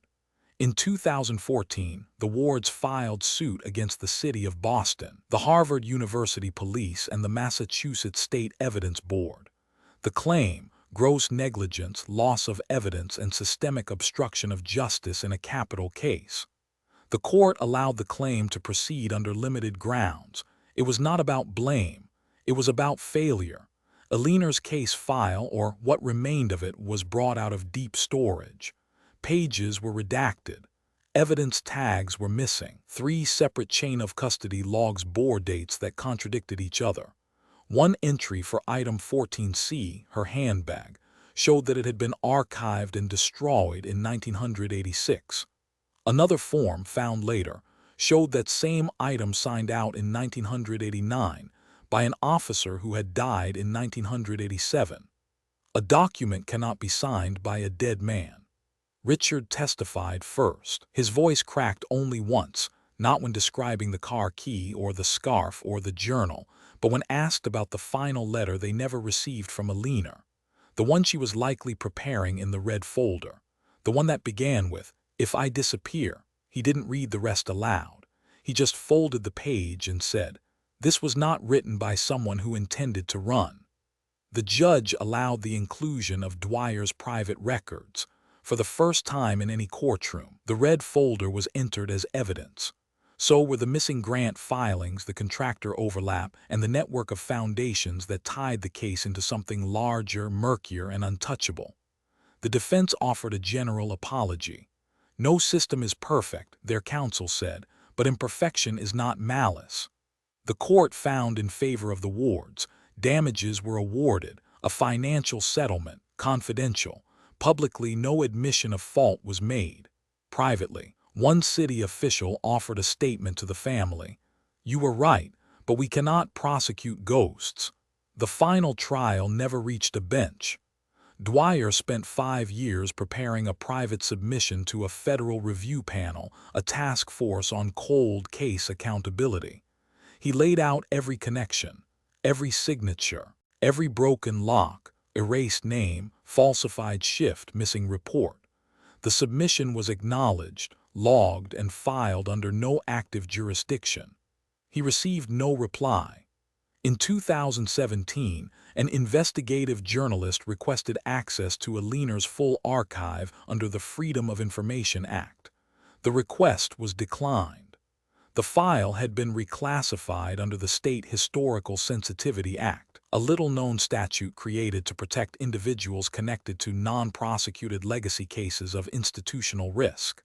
In 2014, the Wards filed suit against the city of Boston, the Harvard University Police, and the Massachusetts State Evidence Board. The claim, gross negligence, loss of evidence, and systemic obstruction of justice in a capital case. The court allowed the claim to proceed under limited grounds. It was not about blame. It was about failure. Alina's case file, or what remained of it, was brought out of deep storage. Pages were redacted. Evidence tags were missing. 3 separate chain of custody logs bore dates that contradicted each other. One entry for item 14C, her handbag, showed that it had been archived and destroyed in 1986. Another form, found later, showed that same item signed out in 1989 by an officer who had died in 1987. A document cannot be signed by a dead man. Richard testified first. His voice cracked only once, not when describing the car key or the scarf or the journal, but when asked about the final letter they never received from Alina, the one she was likely preparing in the red folder, the one that began with, "If I disappear." He didn't read the rest aloud. He just folded the page and said, "This was not written by someone who intended to run." The judge allowed the inclusion of Dwyer's private records. For the first time in any courtroom, the red folder was entered as evidence. So were the missing grant filings, the contractor overlap, and the network of foundations that tied the case into something larger, murkier, and untouchable. The defense offered a general apology. "No system is perfect," their counsel said, "but imperfection is not malice." The court found in favor of the wards. Damages were awarded, a financial settlement, confidential. Publicly, no admission of fault was made. Privately, one city official offered a statement to the family. "You were right, but we cannot prosecute ghosts." The final trial never reached a bench. Dwyer spent 5 years preparing a private submission to a federal review panel, a task force on cold case accountability. He laid out every connection, every signature, every broken lock, erased name, falsified shift, missing report. The submission was acknowledged, logged, and filed under no active jurisdiction. He received no reply. In 2017, an investigative journalist requested access to Alina's full archive under the Freedom of Information Act. The request was declined. The file had been reclassified under the State Historical Sensitivity Act, a little-known statute created to protect individuals connected to non-prosecuted legacy cases of institutional risk.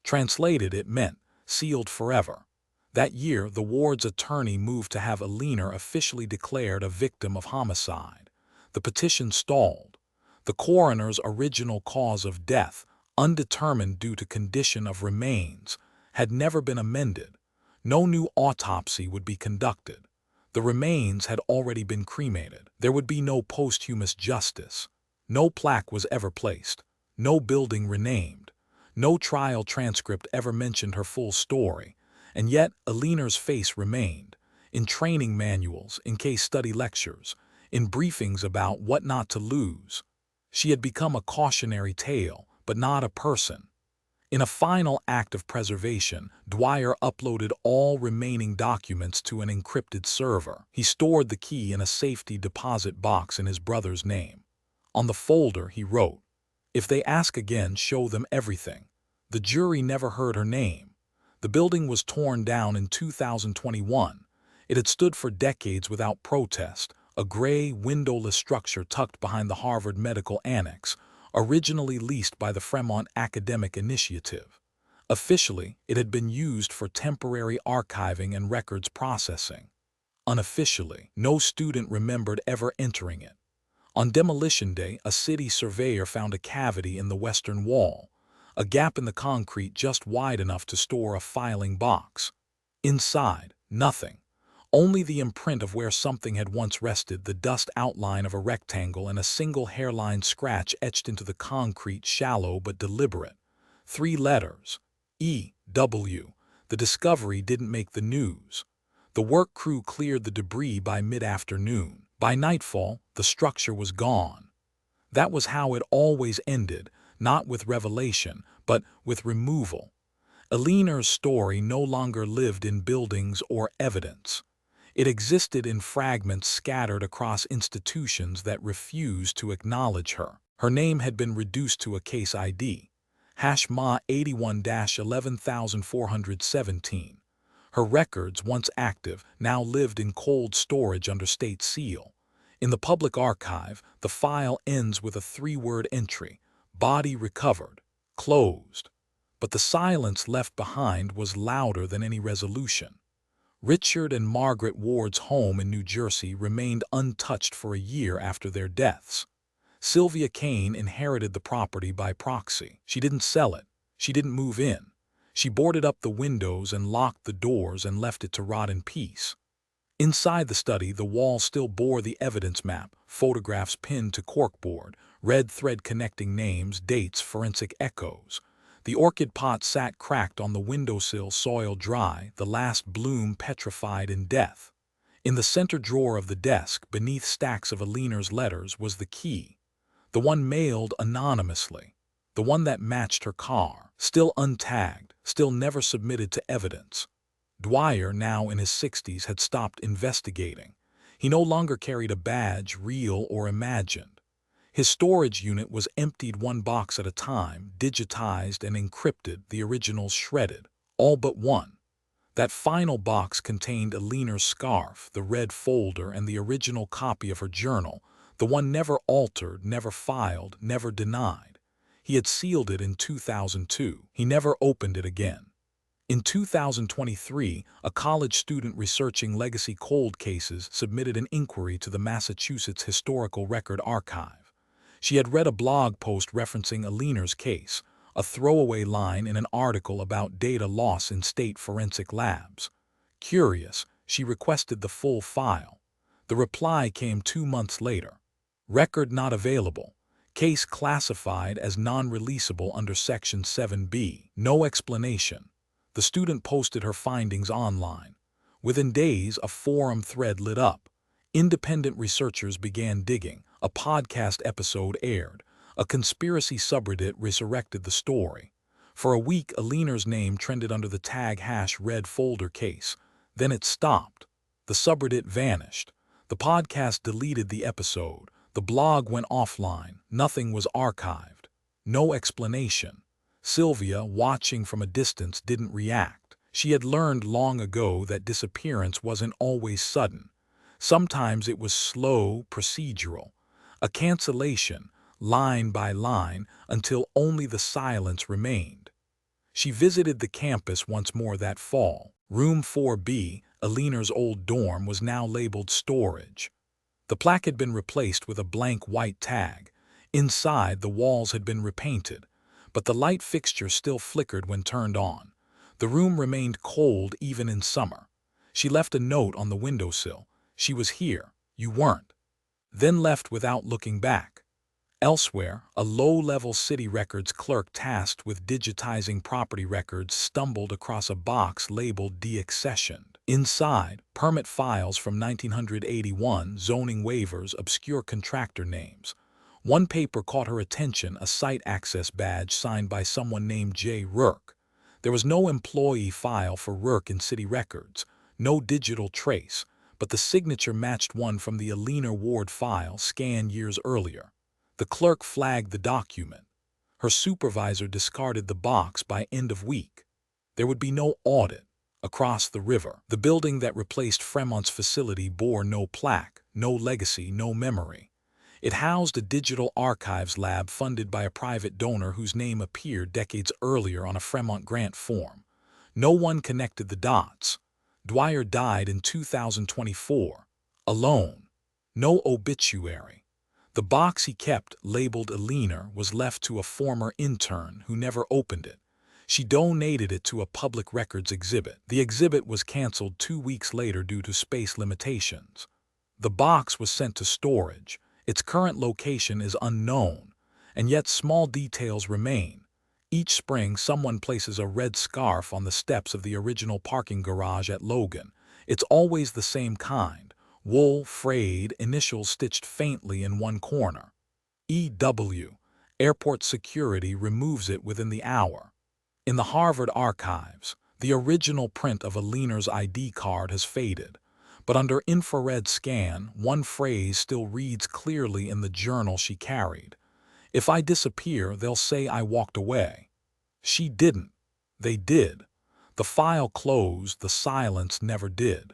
Translated, it meant sealed forever. That year, the ward's attorney moved to have Alina officially declared a victim of homicide. The petition stalled. The coroner's original cause of death, undetermined due to condition of remains, had never been amended. No new autopsy would be conducted. The remains had already been cremated. There would be no posthumous justice. No plaque was ever placed. No building renamed. No trial transcript ever mentioned her full story. And yet, Alina's face remained. In training manuals, in case study lectures, in briefings about what not to lose. She had become a cautionary tale, but not a person. In a final act of preservation, Dwyer uploaded all remaining documents to an encrypted server. He stored the key in a safety deposit box in his brother's name. On the folder, he wrote, "If they ask again, show them everything." The jury never heard her name. The building was torn down in 2021. It had stood for decades without protest, a gray, windowless structure tucked behind the Harvard Medical Annex, originally leased by the Fremont Academic Initiative. Officially, it had been used for temporary archiving and records processing. Unofficially, no student remembered ever entering it. On demolition day, a city surveyor found a cavity in the western wall, a gap in the concrete just wide enough to store a filing box. Inside, nothing. Only the imprint of where something had once rested, the dust outline of a rectangle and a single hairline scratch etched into the concrete, shallow but deliberate. 3 letters. E.W. The discovery didn't make the news. The work crew cleared the debris by mid-afternoon. By nightfall, the structure was gone. That was how it always ended, not with revelation, but with removal. Alina's story no longer lived in buildings or evidence. It existed in fragments scattered across institutions that refused to acknowledge her. Her name had been reduced to a case ID, #MA 81-11417. Her records, once active, now lived in cold storage under state seal. In the public archive, the file ends with a 3-word entry, "Body recovered, closed." But the silence left behind was louder than any resolution. Richard and Margaret Ward's home in New Jersey remained untouched for a year after their deaths. Sylvia Kane inherited the property by proxy. She didn't sell it. She didn't move in. She boarded up the windows and locked the doors and left it to rot in peace. Inside the study, the wall still bore the evidence map, photographs pinned to corkboard, red thread connecting names, dates, forensic echoes. The orchid pot sat cracked on the windowsill, soil dry, the last bloom petrified in death. In the center drawer of the desk, beneath stacks of Aliner's letters, was the key. The one mailed anonymously. The one that matched her car. Still untagged, still never submitted to evidence. Dwyer, now in his 60s, had stopped investigating. He no longer carried a badge, real or imagined. His storage unit was emptied one box at a time, digitized and encrypted, the originals shredded. All but one. That final box contained Aliner's scarf, the red folder, and the original copy of her journal, the one never altered, never filed, never denied. He had sealed it in 2002. He never opened it again. In 2023, a college student researching legacy cold cases submitted an inquiry to the Massachusetts Historical Record Archive. She had read a blog post referencing Aliner's case, a throwaway line in an article about data loss in state forensic labs. Curious, she requested the full file. The reply came 2 months later. Record not available. Case classified as non-releasable under Section 7B. No explanation. The student posted her findings online. Within days, a forum thread lit up. Independent researchers began digging. A podcast episode aired. A conspiracy subreddit resurrected the story. For a week, Aliner's name trended under the tag hash red folder case. Then it stopped. The subreddit vanished. The podcast deleted the episode. The blog went offline. Nothing was archived. No explanation. Sylvia, watching from a distance, didn't react. She had learned long ago that disappearance wasn't always sudden. Sometimes it was slow, procedural. A cancellation, line by line, until only the silence remained. She visited the campus once more that fall. Room 4B, Aliner's old dorm, was now labeled storage. The plaque had been replaced with a blank white tag. Inside, the walls had been repainted, but the light fixture still flickered when turned on. The room remained cold even in summer. She left a note on the windowsill. She was here. You weren't. Then left without looking back. Elsewhere, a low-level city records clerk tasked with digitizing property records stumbled across a box labeled deaccessioned. Inside, permit files from 1981, zoning waivers, obscure contractor names. One paper caught her attention, a site access badge signed by someone named J. Rourke. There was no employee file for Rourke in city records, no digital trace, but the signature matched one from the Aliner Ward file scanned years earlier. The clerk flagged the document. Her supervisor discarded the box by end of week. There would be no audit. Across the river, the building that replaced Fremont's facility bore no plaque, no legacy, no memory. It housed a digital archives lab funded by a private donor whose name appeared decades earlier on a Fremont grant form. No one connected the dots. Dwyer died in 2024, alone. No obituary. The box he kept, labeled Aliner, was left to a former intern who never opened it. She donated it to a public records exhibit. The exhibit was canceled 2 weeks later due to space limitations. The box was sent to storage. Its current location is unknown, and yet small details remain. Each spring, someone places a red scarf on the steps of the original parking garage at Logan. It's always the same kind, wool, frayed, initials stitched faintly in one corner. EW, airport security, removes it within the hour. In the Harvard archives, the original print of Aliner's ID card has faded, but under infrared scan, one phrase still reads clearly in the journal she carried. If I disappear, they'll say I walked away. She didn't. They did. The file closed, the silence never did.